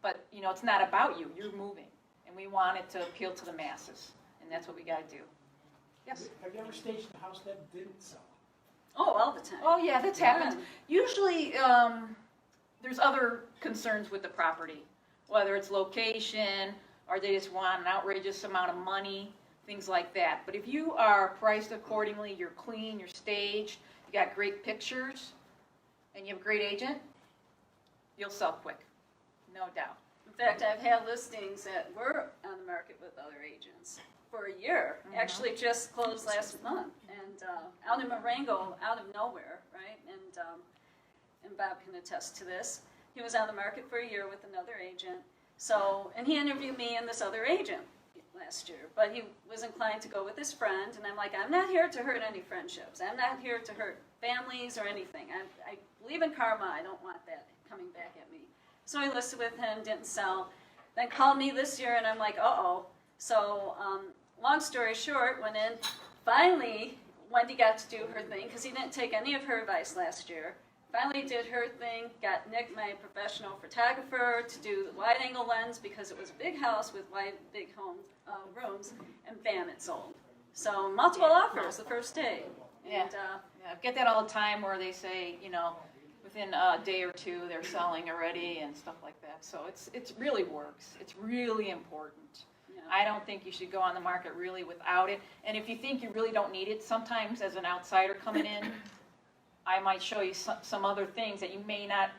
[SPEAKER 7] but, you know, it's not about you. You're moving. And we want it to appeal to the masses. And that's what we got to do. Yes?
[SPEAKER 10] Have you ever staged a house that didn't sell?
[SPEAKER 1] oh, all the time.
[SPEAKER 7] Oh, yeah, that's happened. Usually, there's other concerns with the property, whether it's location, or they just want an outrageous amount of money, things like that. But if you are priced accordingly, you're clean, you're staged, you got great pictures, and you have a great agent, you'll sell quick, no doubt.
[SPEAKER 1] In fact, I've had listings that were on the market with other agents for a year. Actually, just closed last month, and out in Marengo, out of nowhere, right? And Bob can attest to this. He was on the market for a year with another agent. So, and he interviewed me and this other agent last year, but he was inclined to go with his friend, and I'm like, I'm not here to hurt any friendships. I'm not here to hurt families or anything. I believe in karma. I don't want that coming back at me. So I listed with him, didn't sell. Then called me this year, and I'm like, uh-oh. So, long story short, went in. Finally, Wendy got to do her thing, because he didn't take any of her advice last year. Finally did her thing, got Nick, my professional photographer, to do the wide-angle lens, because it was a big house with wide, big home rooms, and bam, it sold. So multiple offers the first day.
[SPEAKER 7] Yeah.
[SPEAKER 1] And,
[SPEAKER 7] Yeah, I get that all the time where they say, you know, within a day or two they're selling already and stuff like that. So it really works. It's really important.
[SPEAKER 1] yeah.
[SPEAKER 7] I don't think you should go on the market really without it. And if you think you really don't need it, sometimes as an outsider coming in, I might show you some other things that you may not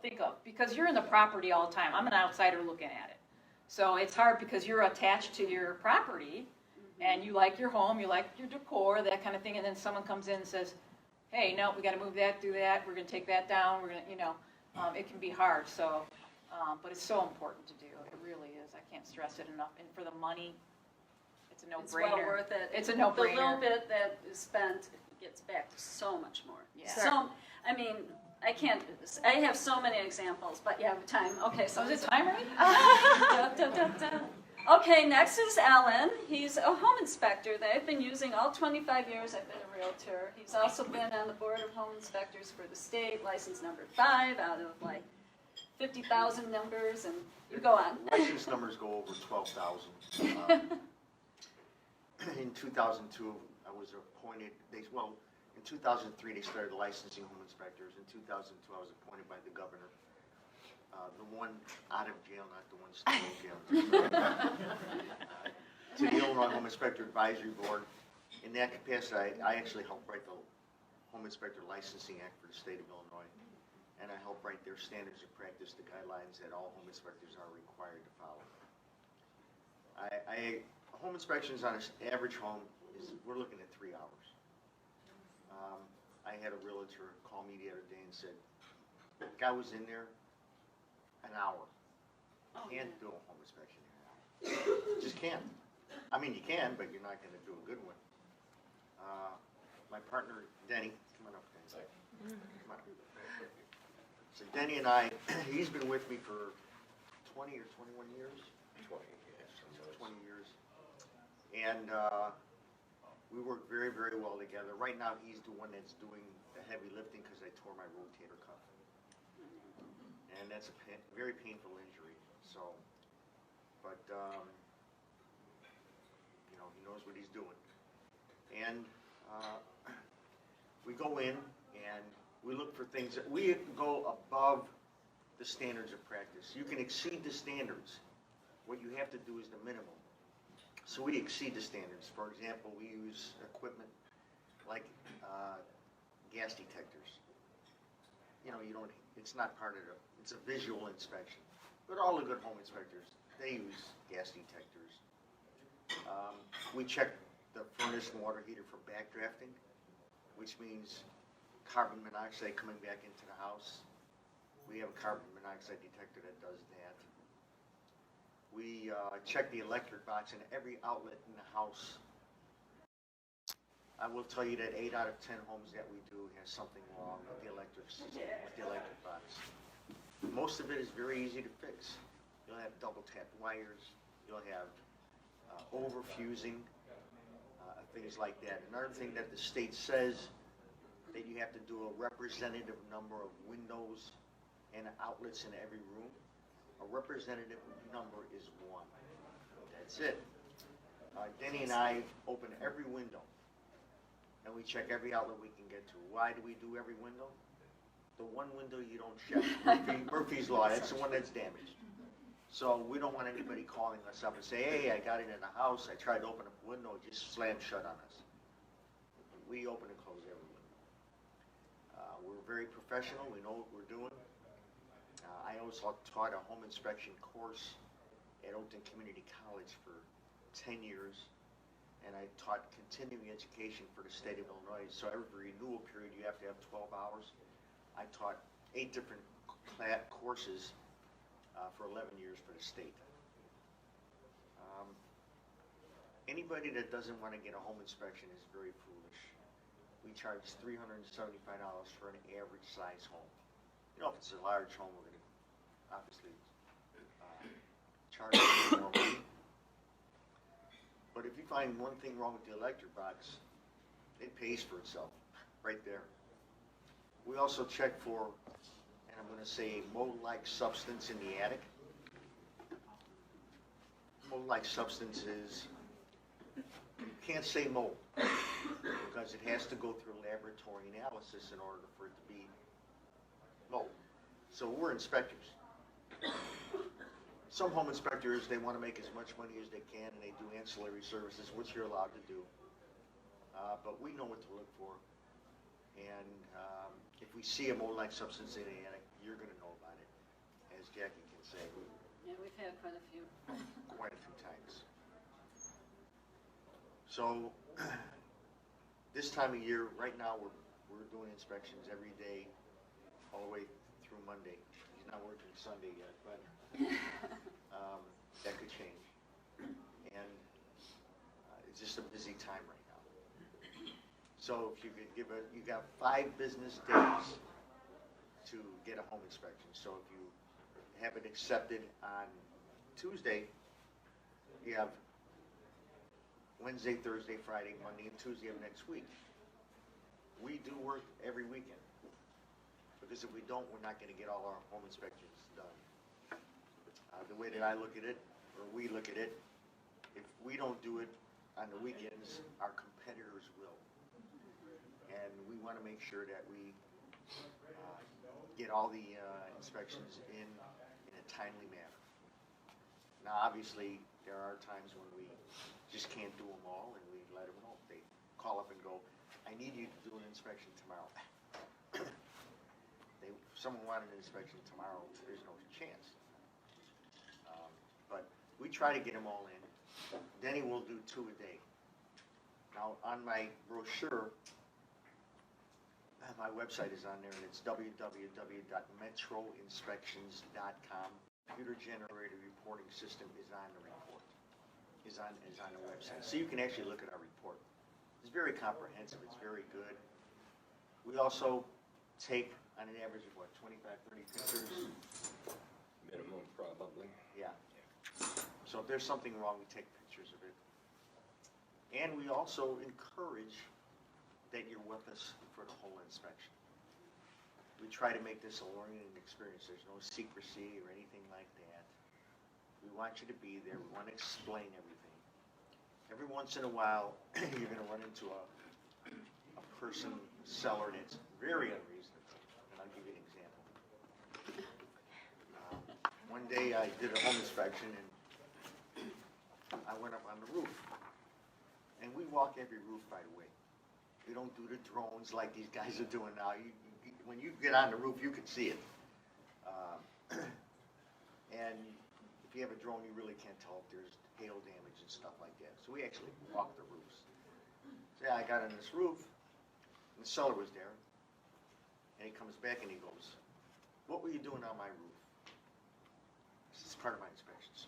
[SPEAKER 7] think of, because you're in the property all the time. I'm an outsider looking at it. So it's hard because you're attached to your property and you like your home, you like your decor, that kind of thing, and then someone comes in and says, hey, no, we got to move that, do that, we're going to take that down, we're going to, you know, it can be hard. So, but it's so important to do. It really is. I can't stress it enough. And for the money, it's a
[SPEAKER 1] It's
[SPEAKER 7] no-brainer.
[SPEAKER 1] well worth it.
[SPEAKER 7] It's a
[SPEAKER 1] The
[SPEAKER 7] no-brainer.
[SPEAKER 1] little bit that is spent gets back to so much more.
[SPEAKER 7] Yeah.
[SPEAKER 1] So, I mean, I have so many examples, but yeah, time. Okay, so
[SPEAKER 7] So is it time, right?
[SPEAKER 1] Da, da, da, da. Okay, next is Alan. He's a home inspector that I've been using all 25 years I've been a realtor. He's also been on the board of home inspectors for the state, license number 5 out of like 50,000 numbers, and you go on.
[SPEAKER 2] License numbers go over 12,000. In 2002, I was appointed, in 2003, they started licensing home inspectors. In 2002, I was appointed by the governor. The one out of jail, not the one still in jail. To the Illinois Home Inspector Advisory Board. In that capacity, I actually helped write the Home Inspector Licensing Act for the state of Illinois. And I helped write their standards of practice, the guidelines that all home inspectors are required to follow. Home inspections on an average home we're looking at 3 hours. I had a realtor call me the other day and said, the guy was in there an hour. Can't do a home inspection in an hour. Just can't. I mean, you can, but you're not going to do a good one. My partner, Denny, come on up, Denny. So Denny and I, he's been with me for 20 or 21 years?
[SPEAKER 11] 20, yes.
[SPEAKER 2] 20 years. And we work very, very well together. Right now, he's the one that's doing the heavy lifting because I tore my rotator cuff. And that's a very painful injury, so, but, you know, he knows what he's doing. And we go in and we look for things that we go above the standards of practice. You can exceed the standards. What you have to do is the minimum. So we exceed the standards. For example, we use equipment like gas detectors. You know, it's not part of it's a visual inspection. But all the good home inspectors, they use gas detectors. We check the furnace and water heater for backdrafting, which means carbon monoxide coming back into the house. We have a carbon monoxide detector that does that. We check the electric box in every outlet in the house. I will tell you that 8 out of 10 homes that we do has something wrong with the electric system, with the electric box. Most of it is very easy to fix. You'll have double tap wires. You'll have overfusing, things like that. Another thing that the state says that you have to do a representative number of windows and outlets in every room. A representative number is 1. That's it. Denny and I open every window and we check every outlet we can get to. Why do we do every window? The one window you don't check, Murphy's Law, that's the one that's damaged. So we don't want anybody calling us up and say, hey, I got it in the house, I tried to open up a window, it just slammed shut on us. We open and close every window. We're very professional, we know what we're doing. I also taught a home inspection course at Oakton Community College for 10 years, and I taught continuing education for the state of Illinois. So every renewal period, you have to have 12 hours. I taught 8 different courses for 11 years for the state. Anybody that doesn't want to get a home inspection is very foolish. We charge $375 for an average size home. You know, if it's a large home, we're going to obviously charge more money. But if you find one thing wrong with the electric box, it pays for itself right there. We also check for, and I'm going to say, mold-like substance in the attic. Mold-like substance is, you can't say mold because it has to go through laboratory analysis in order for it to be mold. So we're inspectors. Some home inspectors, they want to make as much money as they can and they do ancillary services, which you're allowed to do. But we know what to look for. And if we see a mold-like substance in the attic, you're going to know about it, as Jackie can say.
[SPEAKER 1] Yeah, we've had quite a few.
[SPEAKER 2] Quite a few times. So this time of year, right now, we're doing inspections every day, all the way through Monday. He's not working Sunday yet, but that could change. And it's just a busy time right now. So if you could you got 5 business days to get a home inspection. So if you have it accepted on Tuesday, you have Wednesday, Thursday, Friday, Monday, and Tuesday of next week. We do work every weekend. Because if we don't, we're not going to get all our home inspections done. The way that I look at it, or we look at it, if we don't do it on the weekends, our competitors will. And we want to make sure that we get all the inspections in a timely manner. Now, obviously, there are times when we just can't do them all, and we let them know. They call up and go, I need you to do an inspection tomorrow. If someone wanted an inspection tomorrow, there's no chance. But we try to get them all in. Denny will do 2 a day. Now, on my brochure, my website is on there, and it's www.metroinspections.com. Computer-generated reporting system is on the report, is on the website. So you can actually look at our report. It's very comprehensive. It's very good. We also take on an average of what, 25, 30 pictures?
[SPEAKER 11] Minimum, probably.
[SPEAKER 2] Yeah. So if there's something wrong, we take pictures of it. And we also encourage that you're with us for the whole inspection. We try to make this a learning experience. There's no secrecy or anything like that. We want you to be there. We want to explain everything. Every once in a while, you're going to run into a person, seller that's very unreasonable. And I'll give you an example. One day I did a home inspection and I went up on the roof. And we walk every roof, by the way. We don't do the drones like these guys are doing now. When you get on the roof, you can see it. And if you have a drone, you really can't tell if there's hail damage and stuff like that. So we actually walk the roofs. So yeah, I got on this roof, and the seller was there. And he comes back and he goes, "What were you doing on my roof?" This is part of my inspections.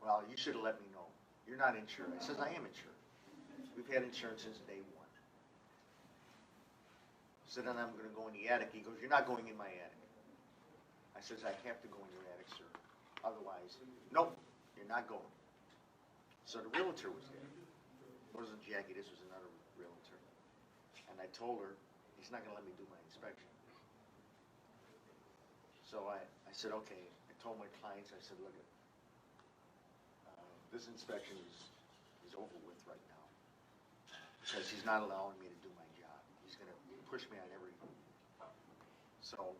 [SPEAKER 2] "Well, you should have let me know. You're not insured." I says, "I am insured. We've had insurance since day one." So then I'm going to go in the attic. He goes, "You're not going in my attic." I says, "I have to go in your attic, sir. Otherwise," "Nope, you're not going." So the realtor was there. It wasn't Jackie, this was another realtor. And I told her, he's not going to let me do my inspection. So I said, okay. I told my clients, I said, "Look, this inspection is over with right now. Because he's not allowing me to do my job. He's going to push me on everything." So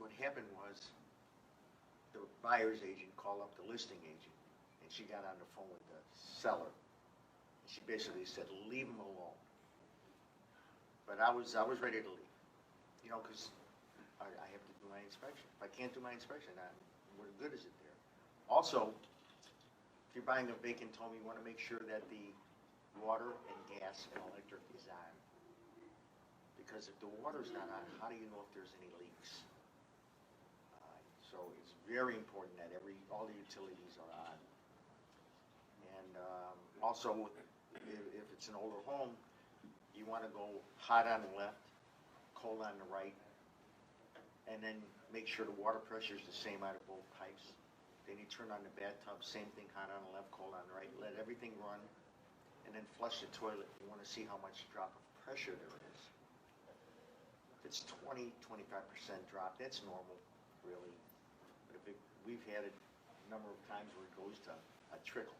[SPEAKER 2] what happened was the buyer's agent called up the listing agent, and she got on the phone with the seller. And she basically said, "Leave him alone." But I was ready to leave, you know, because I have to do my inspection. If I can't do my inspection, what good is it there? Also, if you're buying a vacant home, you want to make sure that the water and gas and electric is on. Because if the water's not on, how do you know if there's any leaks? So it's very important that all the utilities are on. And also, if it's an older home, you want to go hot on the left, cold on the right, and then make sure the water pressure is the same out of both pipes. Then you turn on the bathtub, same thing, hot on the left, cold on the right. Let everything run, and then flush the toilet. You want to see how much drop of pressure there is. If it's 20, 25% drop, that's normal, really. But we've had it a number of times where it goes to a trickle.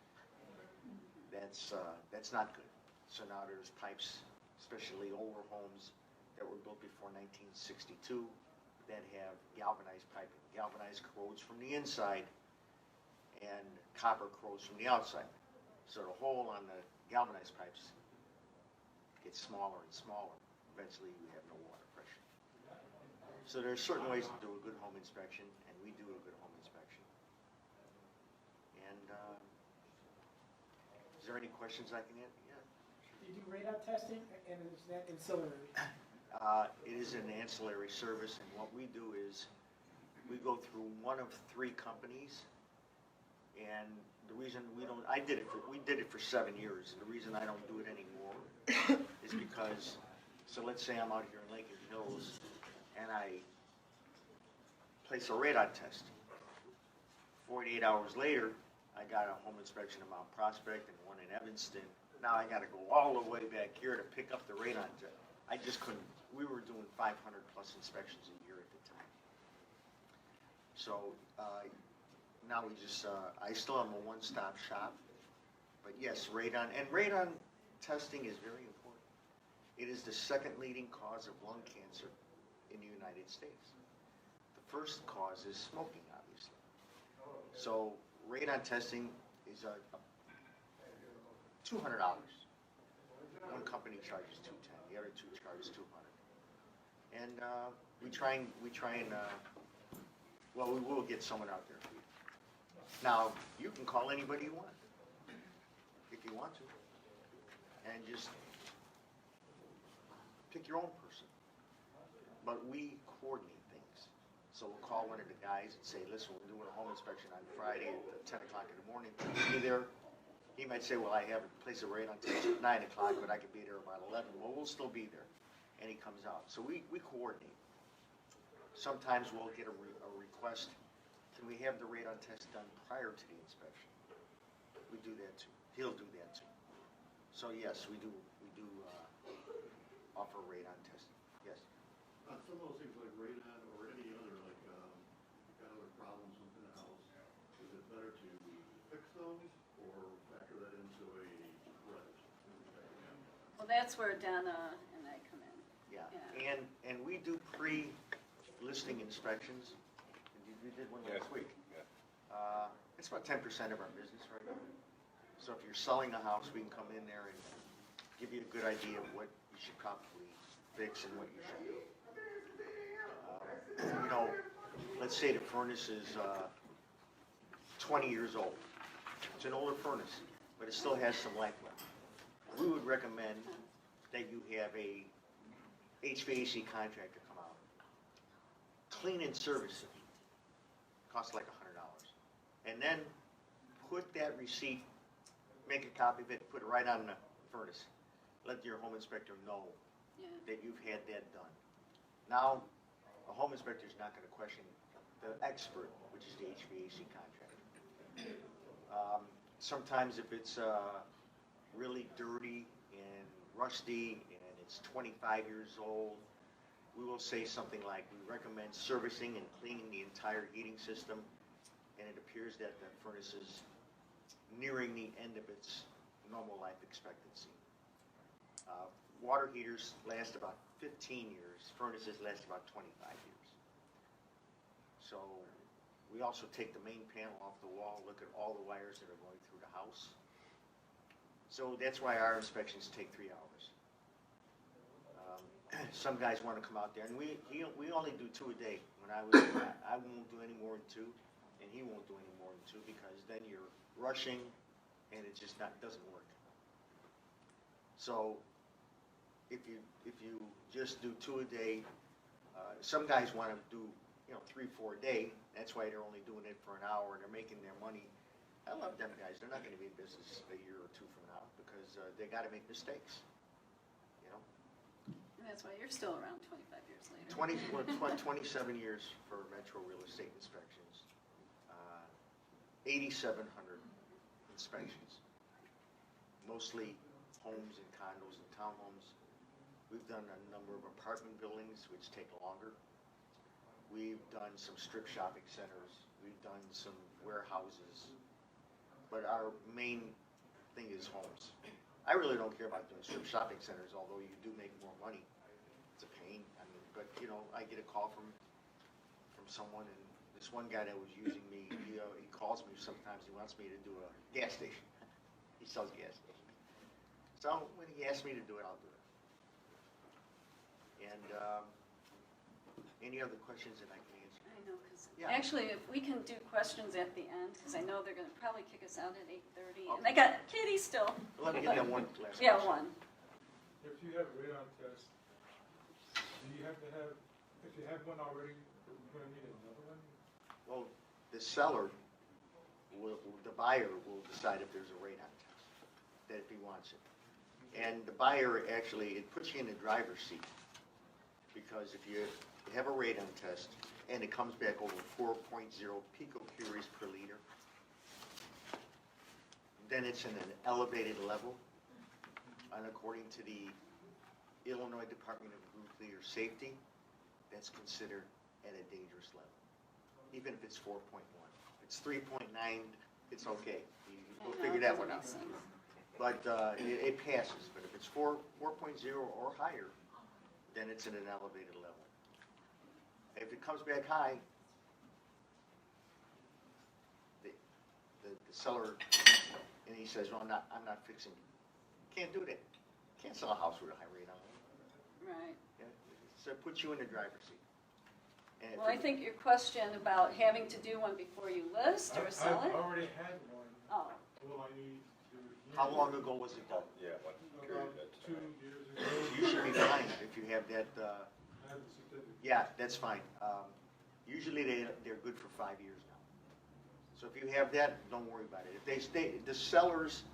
[SPEAKER 2] That's not good. So now there's pipes, especially older homes that were built before 1962, that have galvanized piping. Galvanized corrodes from the inside, and copper corrodes from the outside. So the hole on the galvanized pipes gets smaller and smaller. Eventually, we have no water pressure. So there are certain ways to do a good home inspection, and we do a good home inspection. And is there any questions I can answer? Yeah.
[SPEAKER 10] Do you do radar testing, and is that ancillary?
[SPEAKER 2] It is an ancillary service, and what we do is we go through one of 3 companies, and the reason we did it for 7 years, and the reason I don't do it anymore is because, so let's say I'm out here in Lincoln Hills, and I place a radar test. 48 hours later, I got a home inspection in Mount Prospect and one in Evanston. Now I got to go all the way back here to pick up the radar test. I just couldn't. We were doing 500 plus inspections a year at the time. So now we just, I still am a one-stop shop. But yes, radon testing is very important. It is the second leading cause of lung cancer in the United States. The first cause is smoking, obviously. So radon testing is $200. One company charges $210, the other 2 charges $200. And we try and well, we will get someone out there for you. Now, you can call anybody you want, if you want to, and just pick your own person. But we coordinate things. So we'll call one of the guys and say, "Listen, we're doing a home inspection on Friday at 10 o'clock in the morning. Can you be there?" He might say, "Well, I have a place of radon test at 9 o'clock, but I could be there about 11. Well, we'll still be there. and he comes out. So we coordinate. Sometimes we'll get a request, can we have the radon test done prior to the inspection? We do that too. He'll do that too. So yes, we do offer radon testing, yes.
[SPEAKER 8] Some of those things like radon or any other, like, you've got other problems within the house, is it better to fix those or factor that into a rent?
[SPEAKER 1] Well, that's where Donna and I come in.
[SPEAKER 2] Yeah,
[SPEAKER 1] Yeah.
[SPEAKER 2] and we do pre-listing inspections. We did one last week.
[SPEAKER 11] Yeah.
[SPEAKER 2] It's about 10% of our business right now. So if you're selling a house, we can come in there and give you a good idea of what you should probably fix and what you should do. You know, let's say the furnace is 20 years old. It's an older furnace, but it still has some life left. We would recommend that you have a HVAC contractor come out, clean and service it. Costs like $100. And then put that receipt, make a copy of it, put it right on the furnace. Let your home inspector know
[SPEAKER 1] Yeah.
[SPEAKER 2] that you've had that done. Now, a home inspector is not going to question the expert, which is the HVAC contractor. Sometimes if it's really dirty and rusty and it's 25 years old, we will say something like, we recommend servicing and cleaning the entire heating system, and it appears that the furnace is nearing the end of its normal life expectancy. Water heaters last about 15 years, furnaces last about 25 years. So we also take the main panel off the wall, look at all the wires that are going through the house. So that's why our inspections take 3 hours. Some guys want to come out there, and we only do 2 a day. When I won't do any more than 2, and he won't do any more than 2, because then you're rushing, and it just doesn't work. So if you just do 2 a day, some guys want to do 3, 4 a day. That's why they're only doing it for an hour, and they're making their money. I love them guys. They're not going to be in business a year or 2 from now, because they got to make mistakes.
[SPEAKER 1] And that's why you're still around 25 years later.
[SPEAKER 2] 27 years for Metro Real Estate inspections, 8,700 inspections, mostly homes and condos and townhomes. We've done a number of apartment buildings, which take longer. We've done some strip shopping centers. We've done some warehouses. But our main thing is homes. I really don't care about doing strip shopping centers, although you do make more money. It's a pain. I mean, but I get a call from someone, and this one guy that was using me, he calls me sometimes. He wants me to do a gas station. He sells gas stations. So when he asks me to do it, I'll do it. And any other questions that I can answer?
[SPEAKER 1] I know, because
[SPEAKER 2] Yeah.
[SPEAKER 1] actually, if we can do questions at the end, because I know they're going to probably kick us out at 8:30. And I got Katie still.
[SPEAKER 2] Let me get that one last
[SPEAKER 1] Yeah,
[SPEAKER 2] question.
[SPEAKER 1] one.
[SPEAKER 8] If you have radon test, do you have to have, if you have one already, you're gonna need another one?
[SPEAKER 2] Well, the seller, the buyer will decide if there's a radon test, that if he wants it. And the buyer actually, it puts you in the driver's seat, because if you have a radon test and it comes back over 4.0 picocuries per liter, then it's in an elevated level, and according to the Illinois Department of Nuclear Safety, that's considered at a dangerous level, even if it's 4.1. If it's 3.9, it's okay. We'll figure that one out. But it passes. But if it's 4.0 or higher, then it's in an elevated level. If it comes back high, the seller, and he says, "Well, I'm not fixing it." Can't do that. Can't sell a house with a high rate on it.
[SPEAKER 1] Right.
[SPEAKER 2] Yeah? So it puts you in the driver's seat. And if
[SPEAKER 1] Well, I
[SPEAKER 2] you-
[SPEAKER 1] think your question about having to do one before you list or sell
[SPEAKER 8] I've
[SPEAKER 1] it?
[SPEAKER 8] already had one.
[SPEAKER 1] Oh,
[SPEAKER 8] Will I need to do it again?
[SPEAKER 2] How long ago was it done?
[SPEAKER 11] Yeah, what
[SPEAKER 8] About
[SPEAKER 11] period that's
[SPEAKER 8] 2 years ago.
[SPEAKER 2] You should be fine if you have that.
[SPEAKER 8] I have the certificate.
[SPEAKER 2] Yeah, that's fine. Usually they're good for 5 years now. So if you have that, don't worry about it. If they stay, the sellers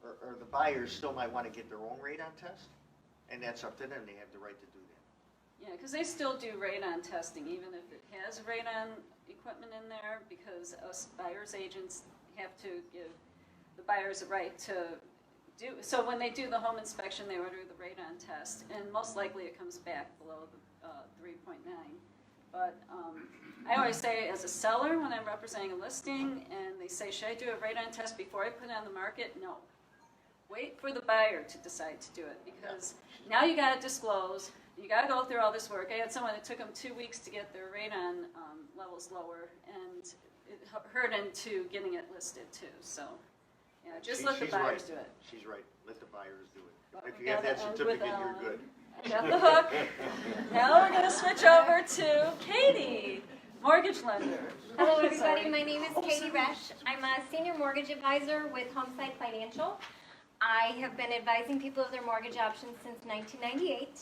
[SPEAKER 2] or the buyers still might want to get their own radon test. And that's up to them, they have the right to do that.
[SPEAKER 1] Yeah, because they still do radon testing, even if it has radon equipment in there, because us buyer's agents have to give the buyers a right to do, so when they do the home inspection, they order the radon test, and most likely it comes back below the 3.9. But I always say, as a seller, when I'm representing a listing, and they say, should I do a radon test before I put it on the market? No. Wait for the buyer to decide to do it, because now you got to disclose, you got to go through all this work. I had someone that took them 2 weeks to get their radon levels lower, and it hurt into getting it listed too. So, yeah, just let the
[SPEAKER 2] She's
[SPEAKER 1] buyers
[SPEAKER 2] right.
[SPEAKER 1] do it.
[SPEAKER 2] She's right, let the buyers do it.
[SPEAKER 1] But
[SPEAKER 2] If
[SPEAKER 1] we
[SPEAKER 2] you have
[SPEAKER 1] gotta
[SPEAKER 2] that
[SPEAKER 1] end
[SPEAKER 2] certificate,
[SPEAKER 1] with,
[SPEAKER 2] you're good.
[SPEAKER 1] I got the hook. Now we're going to switch over to Katie, mortgage lender.
[SPEAKER 12] Hello, everybody.
[SPEAKER 1] Sorry.
[SPEAKER 12] My name is Katie Resch. I'm a senior mortgage advisor with Homeside Financial. I have been advising people of their mortgage options since 1998.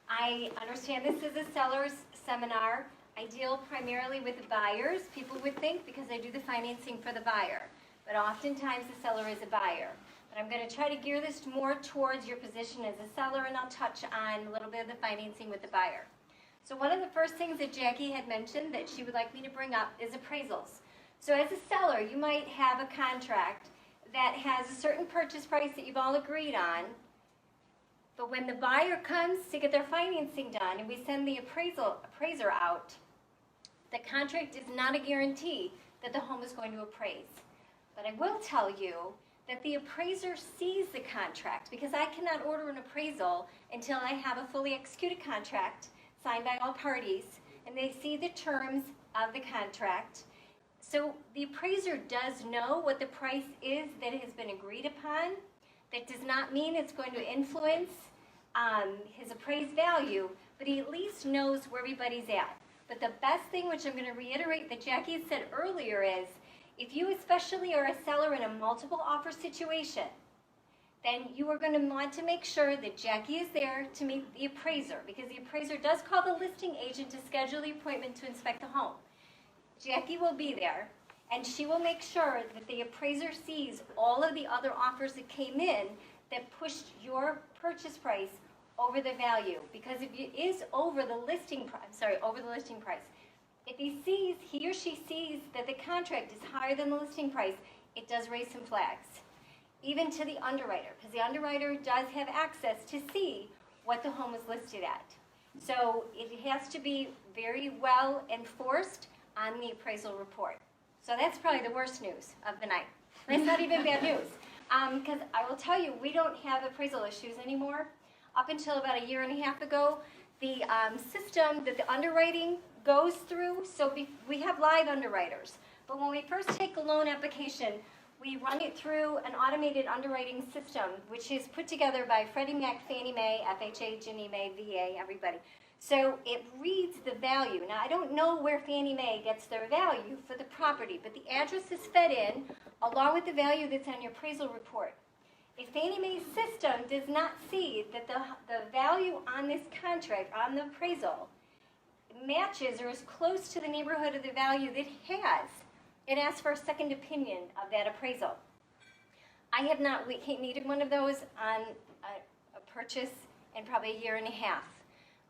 [SPEAKER 12] I understand this is a seller's seminar. I deal primarily with buyers, people would think, because I do the financing for the buyer. But oftentimes the seller is a buyer. But I'm going to try to gear this more towards your position as a seller, and I'll touch on a little bit of the financing with the buyer. So one of the first things that Jackie had mentioned that she would like me to bring up is appraisals. So as a seller, you might have a contract that has a certain purchase price that you've all agreed on, but when the buyer comes to get their financing done and we send the appraiser out, the contract is not a guarantee that the home is going to appraise. But I will tell you that the appraiser sees the contract, because I cannot order an appraisal until I have a fully executed contract signed by all parties, and they see the terms of the contract. So the appraiser does know what the price is that has been agreed upon. That does not mean it's going to influence his appraised value, but he at least knows where everybody's at. But the best thing, which I'm going to reiterate that Jackie had said earlier, is if you especially are a seller in a multiple offer situation, then you are going to want to make sure that Jackie is there to meet the appraiser, because the appraiser does call the listing agent to schedule the appointment to inspect the home. Jackie will be there, and she will make sure that the appraiser sees all of the other offers that came in that pushed your purchase price over the value. Because if it is over the listing price, if he or she sees that the contract is higher than the listing price, it does raise some flags. Even to the underwriter, because the underwriter does have access to see what the home was listed at. So it has to be very well enforced on the appraisal report. So that's probably the worst news of the night. That's not even bad news. Because I will tell you, we don't have appraisal issues anymore. Up until about 1.5 years ago, the system that the underwriting goes through, so we have live underwriters. But when we first take a loan application, we run it through an automated underwriting system, which is put together by Freddie Mac, Fannie Mae, FHA, Ginnie Mae, VA, everybody. So it reads the value. Now, I don't know where Fannie Mae gets their value for the property, but the address is fed in along with the value that's on your appraisal report. If Fannie Mae's system does not see that the value on this contract, on the appraisal, matches or is close to the neighborhood of the value that it has, it asks for a second opinion of that appraisal. I have not needed one of those on a purchase in probably 1.5 years.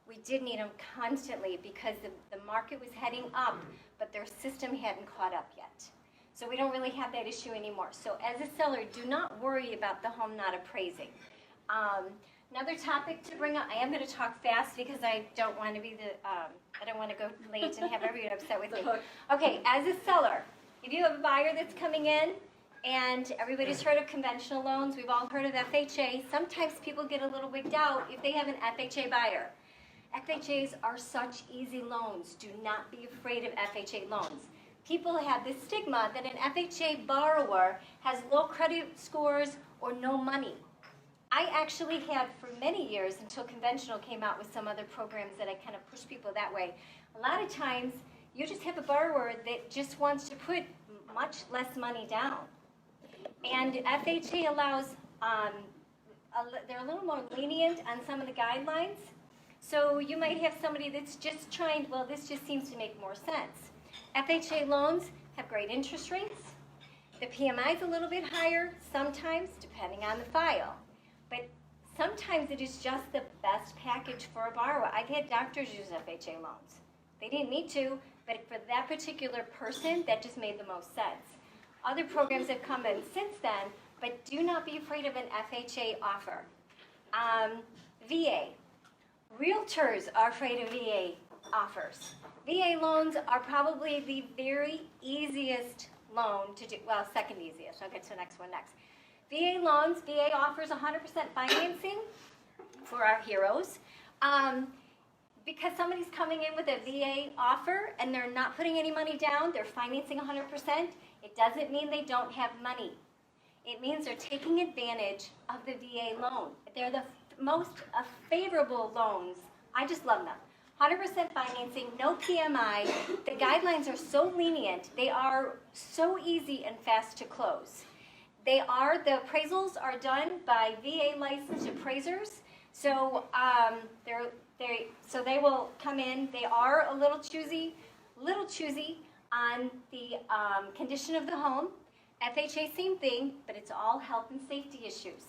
[SPEAKER 12] We did need them constantly because the market was heading up, but their system hadn't caught up yet. So we don't really have that issue anymore. So as a seller, do not worry about the home not appraising. Another topic to bring up, I am going to talk fast because I don't want to be I don't want to go late and have everyone upset with me. Okay, as a seller, if you have a buyer that's coming in, and everybody's heard of conventional loans, we've all heard of FHA. Sometimes people get a little wigged out if they have an FHA buyer. FHAs are such easy loans. Do not be afraid of FHA loans. People have this stigma that an FHA borrower has low credit scores or no money. I actually had for many years, until conventional came out with some other programs that I kind of push people that way. A lot of times, you just have a borrower that just wants to put much less money down. And FHA allows, they're a little more lenient on some of the guidelines. So you might have somebody that's just trying, well, this just seems to make more sense. FHA loans have great interest rates. The PMI is a little bit higher sometimes, depending on the file. But Sometimes it is just the best package for a borrower. I've had doctors use FHA loans. They didn't need to, but for that particular person, that just made the most sense. Other programs have come in since then, but do not be afraid of an FHA offer. VA. Realtors are afraid of VA offers. VA loans are probably the very easiest loan to do, well, second easiest. I'll get to the next one next. VA loans, VA offers 100% financing for our heroes. Because somebody's coming in with a VA offer and they're not putting any money down, they're financing 100%, it doesn't mean they don't have money. It means they're taking advantage of the VA loan. They're the most favorable loans. I just love them. 100% financing, no PMI. The guidelines are so lenient. They are so easy and fast to close. The appraisals are done by VA licensed appraisers. So they will come in. They are a little choosy on the condition of the home. FHA, same thing, but it's all health and safety issues.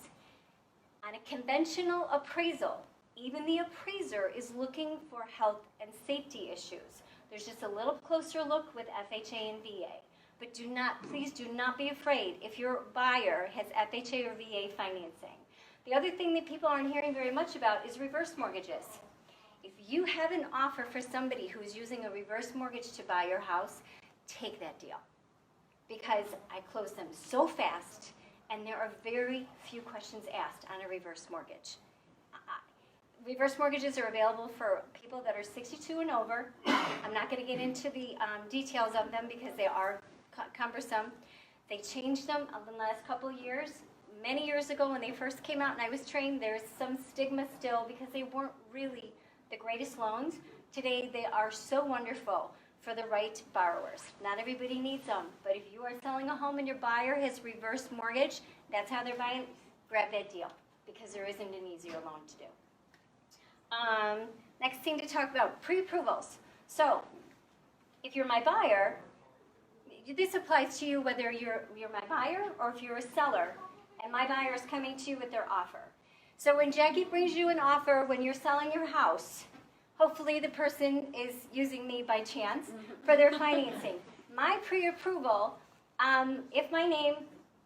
[SPEAKER 12] On a conventional appraisal, even the appraiser is looking for health and safety issues. There's just a little closer look with FHA and VA. But please do not be afraid if your buyer has FHA or VA financing. The other thing that people aren't hearing very much about is reverse mortgages. If you have an offer for somebody who is using a reverse mortgage to buy your house, take that deal. Because I close them so fast, and there are very few questions asked on a reverse mortgage. Reverse mortgages are available for people that are 62 and over. I'm not going to get into the details of them because they are cumbersome. They changed them in the last couple of years. Many years ago when they first came out and I was trained, there's some stigma still because they weren't really the greatest loans. Today they are so wonderful for the right borrowers. Not everybody needs them, but if you are selling a home and your buyer has reverse mortgage, that's how they're buying, grab that deal because there isn't an easier loan to do. Next thing to talk about, pre-approvals. So if you're my buyer, this applies to you whether you're my buyer or if you're a seller and my buyer is coming to you with their offer. So when Jackie brings you an offer when you're selling your house, hopefully the person is using me by chance for their financing. My pre-approval, if my name,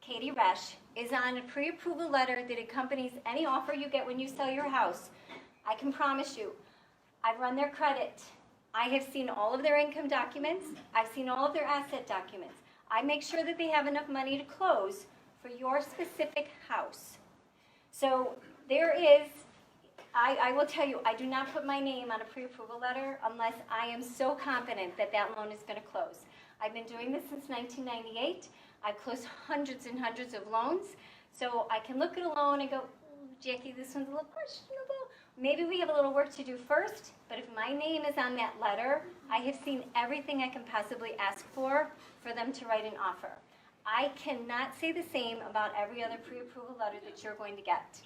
[SPEAKER 12] Katie Resch, is on a pre-approval letter that accompanies any offer you get when you sell your house, I can promise you, I've run their credit. I have seen all of their income documents. I've seen all of their asset documents. I make sure that they have enough money to close for your specific house. So there is, I will tell you, I do not put my name on a pre-approval letter unless I am so confident that that loan is going to close. I've been doing this since 1998. I've closed hundreds and hundreds of loans. So I can look at a loan and go, Jackie, this one's a little questionable. Maybe we have a little work to do first, but if my name is on that letter, I have seen everything I can possibly ask for them to write an offer. I cannot say the same about every other pre-approval letter that you're going to get.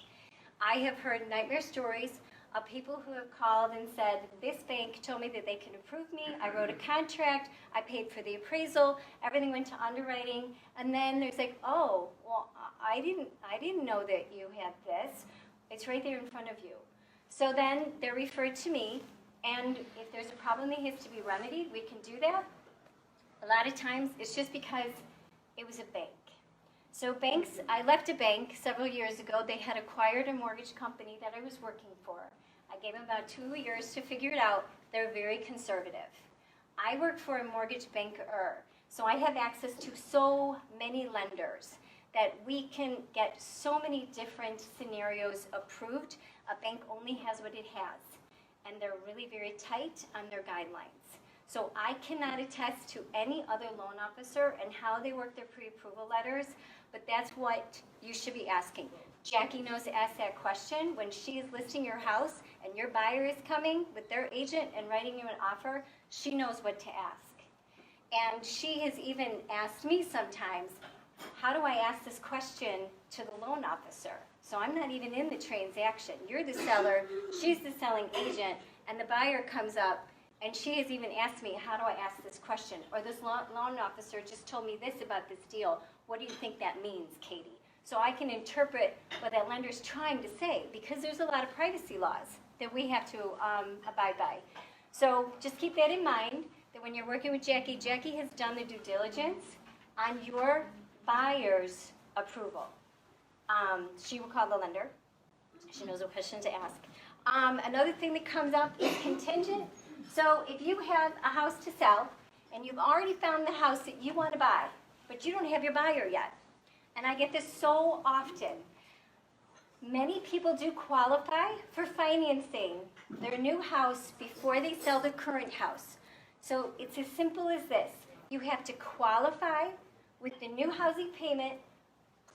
[SPEAKER 12] I have heard nightmare stories of people who have called and said, this bank told me that they can approve me, I wrote a contract, I paid for the appraisal, everything went to underwriting, and then there's like, oh, well, I didn't know that you had this. It's right there in front of you. So then they're referred to me, and if there's a problem that has to be remedied, we can do that. A lot of times it's just because it was a bank. So banks, I left a bank several years ago. They had acquired a mortgage company that I was working for. I gave them about 2 years to figure it out. They're very conservative. I work for a mortgage banker, so I have access to so many lenders that we can get so many different scenarios approved. A bank only has what it has, and they're really very tight on their guidelines. So I cannot attest to any other loan officer and how they work their pre-approval letters, but that's what you should be asking. Jackie knows to ask that question when she is listing your house and your buyer is coming with their agent and writing you an offer. She knows what to ask. And she has even asked me sometimes, how do I ask this question to the loan officer? So I'm not even in the transaction. You're the seller, she's the selling agent, and the buyer comes up, and she has even asked me, how do I ask this question? Or this loan officer just told me this about this deal. What do you think that means, Katie? So I can interpret what that lender's trying to say, because there's a lot of privacy laws that we have to abide by. So just keep that in mind, that when you're working with Jackie, Jackie has done the due diligence on your buyer's approval. She will call the lender. She knows what question to ask. Another thing that comes up is contingent. So if you have a house to sell, and you've already found the house that you want to buy, but you don't have your buyer yet, and I get this so often, many people do qualify for financing their new house before they sell their current house. So it's as simple as this. You have to qualify with the new housing payment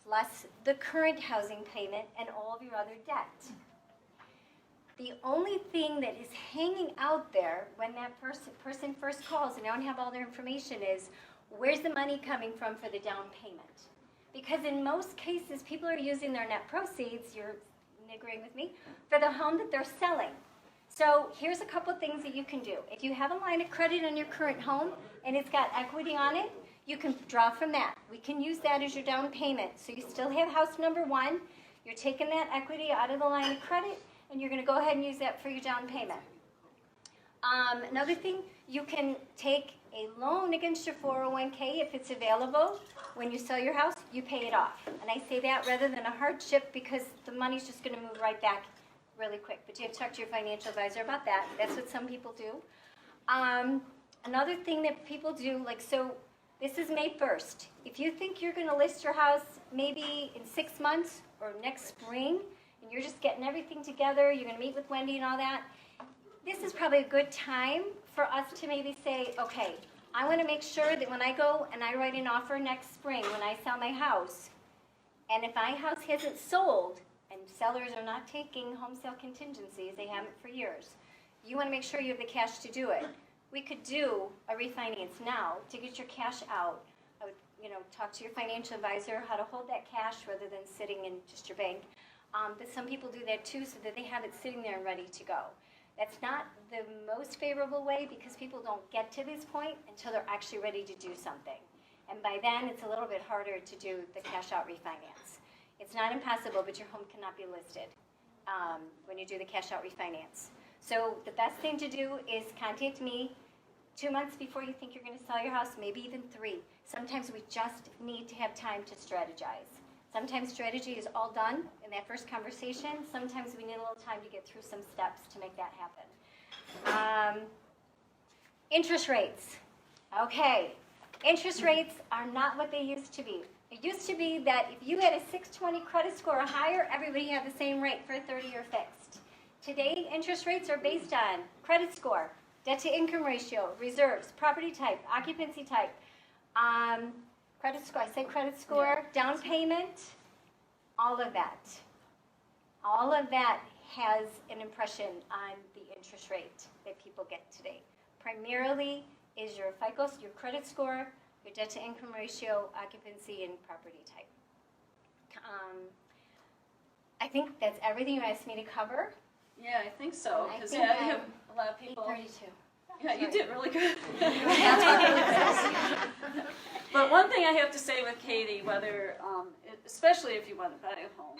[SPEAKER 12] plus the current housing payment and all of your other debt. The only thing that is hanging out there when that person first calls and they don't have all their information is, where's the money coming from for the down payment? Because in most cases, people are using their net proceeds, you're agreeing with me, for the home that they're selling. So here's a couple things that you can do. If you have a line of credit on your current home and it's got equity on it, you can draw from that. We can use that as your down payment. So you still have house number one, you're taking that equity out of the line of credit, and you're going to go ahead and use that for your down payment. Another thing, you can take a loan against your 401k if it's available. When you sell your house, you pay it off. And I say that rather than a hardship because the money's just going to move right back really quick. But you have to talk to your financial advisor about that. That's what some people do. Another thing that people do, like, so this is May 1st. If you think you're going to list your house maybe in 6 months or next spring, and you're just getting everything together, you're going to meet with Wendy and all that, this is probably a good time for us to maybe say, okay, I want to make sure that when I go and I write an offer next spring when I sell my house, and if my house hasn't sold, and sellers are not taking home sale contingencies, they haven't for years, you want to make sure you have the cash to do it. We could do a refinance now to get your cash out. I would, talk to your financial advisor how to hold that cash rather than sitting in just your bank. But some people do that too so that they have it sitting there and ready to go. That's not the most favorable way because people don't get to this point until they're actually ready to do something. And by then, it's a little bit harder to do the cash out refinance. It's not impossible, but your home cannot be listed when you do the cash out refinance. So the best thing to do is contact me 2 months before you think you're going to sell your house, maybe even 3. Sometimes we just need to have time to strategize. Sometimes strategy is all done in that first conversation. Sometimes we need a little time to get through some steps to make that happen. Interest rates. Okay. Interest rates are not what they used to be. It used to be that if you had a 620 credit score or higher, everybody had the same rate for a 30-year fixed. Today, interest rates are based on credit score, debt-to-income ratio, reserves, property type, occupancy type, credit score, I say credit score, down payment, all of that. All of that has an impression on the interest rate that people get today. Primarily is your FICO, your credit score, your debt-to-income ratio, occupancy, and property type. I think that's everything you asked me to cover.
[SPEAKER 1] Yeah, I think so.
[SPEAKER 12] I
[SPEAKER 1] Because
[SPEAKER 12] think
[SPEAKER 1] you have a lot of people.
[SPEAKER 12] 8:32.
[SPEAKER 1] Yeah, you did really good. But one thing I have to say with Katie, whether, especially if you want to buy a home,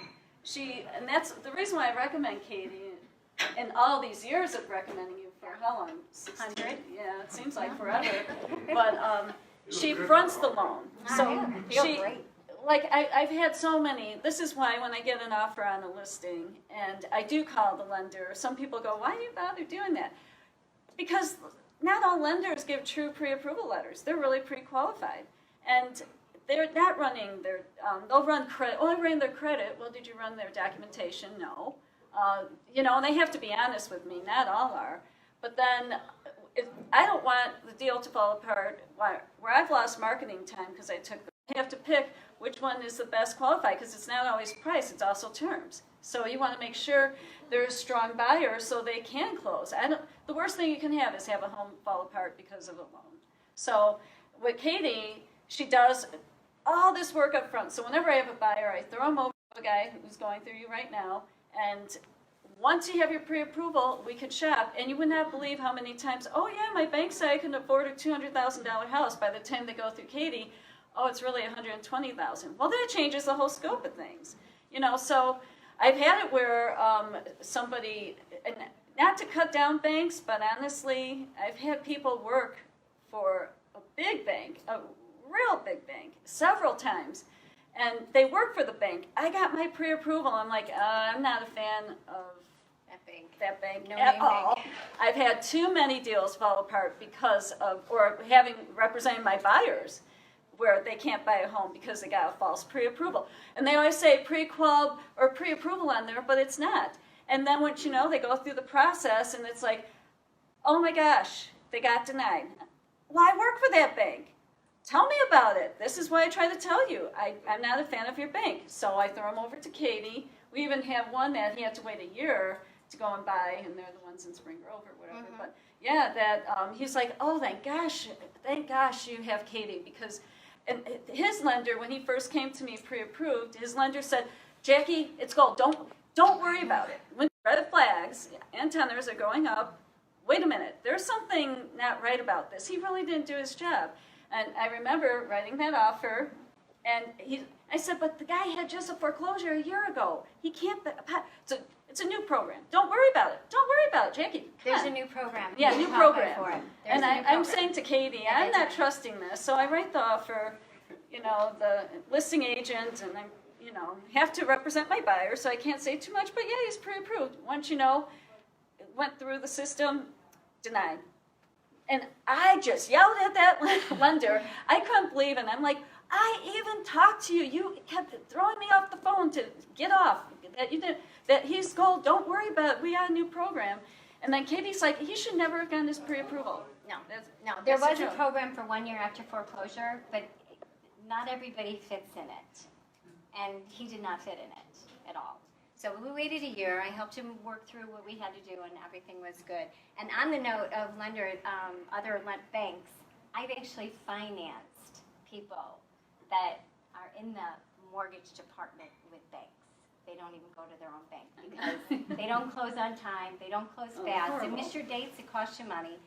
[SPEAKER 1] and that's the reason why I recommend Katie, in all these years of recommending you for how long? 16? Yeah, it seems like forever. But she fronts the loan. So
[SPEAKER 12] Feel great.
[SPEAKER 1] like I've had so many. This is why when I get an offer on a listing and I do call the lender, some people go, why do you bother doing that? Because not all lenders give true pre-approval letters. They're really pre-qualified. And they're not running their, they'll run credit. Oh, I ran their credit. Well, did you run their documentation? No. And they have to be honest with me. Not all are. But then I don't want the deal to fall apart where I've lost marketing time because I have to pick which one is the best qualified because it's not always price, it's also terms. So you want to make sure they're a strong buyer so they can close. The worst thing you can have is have a home fall apart because of a loan. So with Katie, she does all this work up front. So whenever I have a buyer, I throw them over to a guy who's going through you right now. And once you have your pre-approval, we could shop. And you would not believe how many times, oh yeah, my bank said I can afford a $200,000 house by the time they go through Katie. oh, it's really 120,000. Well, that changes the whole scope of things. You know, so I've had it where somebody, and not to cut down banks, but honestly, I've had people work for a big bank, a real big bank, several times, and they work for the bank. I got my pre-approval. I'm like, I'm not a fan of that bank
[SPEAKER 12] No
[SPEAKER 1] at
[SPEAKER 12] name
[SPEAKER 1] all.
[SPEAKER 12] bank.
[SPEAKER 1] I've had too many deals fall apart because of, or having represented my buyers, where they can't buy a home because they got a false pre-approval. And they always say pre-qual or pre-approval on there, but it's not. And then once you know, they go through the process and it's like, oh my gosh, they got denied. Well, I work for that bank. Tell me about it. This is why I try to tell you. I'm not a fan of your bank. So I throw them over to Katie. We even have one that he had to wait a year to go and buy, and they're the ones in Spring Grove or whatever.
[SPEAKER 12] Mhm.
[SPEAKER 1] But yeah, that he's like, oh, thank gosh you have Katie, because and his lender, when he first came to me pre-approved, his lender said, Jackie, it's gold. Don't worry about it. When red flags, antennas are going up, wait a minute, there's something not right about this. He really didn't do his job. And I remember writing that offer, and I said, but the guy had just a foreclosure a year ago. He can't, it's a new program. Don't worry about it. Don't worry about it, Jackie. Come
[SPEAKER 12] There's
[SPEAKER 1] on.
[SPEAKER 12] a new program.
[SPEAKER 1] Yeah,
[SPEAKER 12] You
[SPEAKER 1] new
[SPEAKER 12] can apply
[SPEAKER 1] program.
[SPEAKER 12] for it. There's
[SPEAKER 1] And
[SPEAKER 12] a new
[SPEAKER 1] I'm
[SPEAKER 12] program.
[SPEAKER 1] saying to Katie,
[SPEAKER 12] Yeah,
[SPEAKER 1] I'm
[SPEAKER 12] that's
[SPEAKER 1] not
[SPEAKER 12] right.
[SPEAKER 1] trusting this. So I write the offer, you know, the listing agent, and I, you know, have to represent my buyer, so I can't say too much, but yeah, he's pre-approved. Once you know, it went through the system, denied. And I just yelled at that lender. I couldn't believe it. And I'm like, I even talked to you. You kept throwing me off the phone to get off. That you did. That he's gold. Don't worry about it. We got a new program. And then Katie's like, he should never have gotten his pre-approval.
[SPEAKER 12] No,
[SPEAKER 1] That's-
[SPEAKER 12] no, there
[SPEAKER 1] that's
[SPEAKER 12] was
[SPEAKER 1] the
[SPEAKER 12] a
[SPEAKER 1] joke.
[SPEAKER 12] program for 1 year after foreclosure, but not everybody fits in it. And he did not fit in it at all. So we waited a year. I helped him work through what we had to do, and everything was good. And on the note of other banks, I've actually financed people that are in the mortgage department with banks. They don't even go to their own bank because they don't close on time. They don't close
[SPEAKER 1] Oh,
[SPEAKER 12] fast. They
[SPEAKER 1] horrible.
[SPEAKER 12] miss your dates. It costs you money.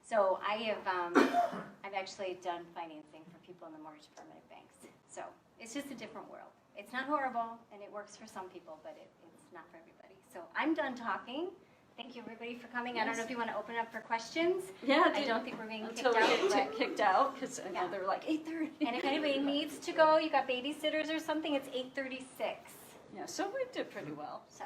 [SPEAKER 12] So I've actually done financing for people in the mortgage department of banks. So it's just a different world. It's not horrible, and it works for some people, but it's not for everybody. So I'm done talking. Thank you, everybody, for coming. I don't know if you want to open up for questions.
[SPEAKER 1] Yeah,
[SPEAKER 12] I don't think we're being kicked
[SPEAKER 1] until we
[SPEAKER 12] out.
[SPEAKER 1] get
[SPEAKER 12] but-
[SPEAKER 1] kicked out, because I know
[SPEAKER 12] Yeah.
[SPEAKER 1] they're like 8:30.
[SPEAKER 12] And if anybody needs to go, you got babysitters or something, it's 8:36.
[SPEAKER 1] Yeah, so we did pretty well.
[SPEAKER 12] So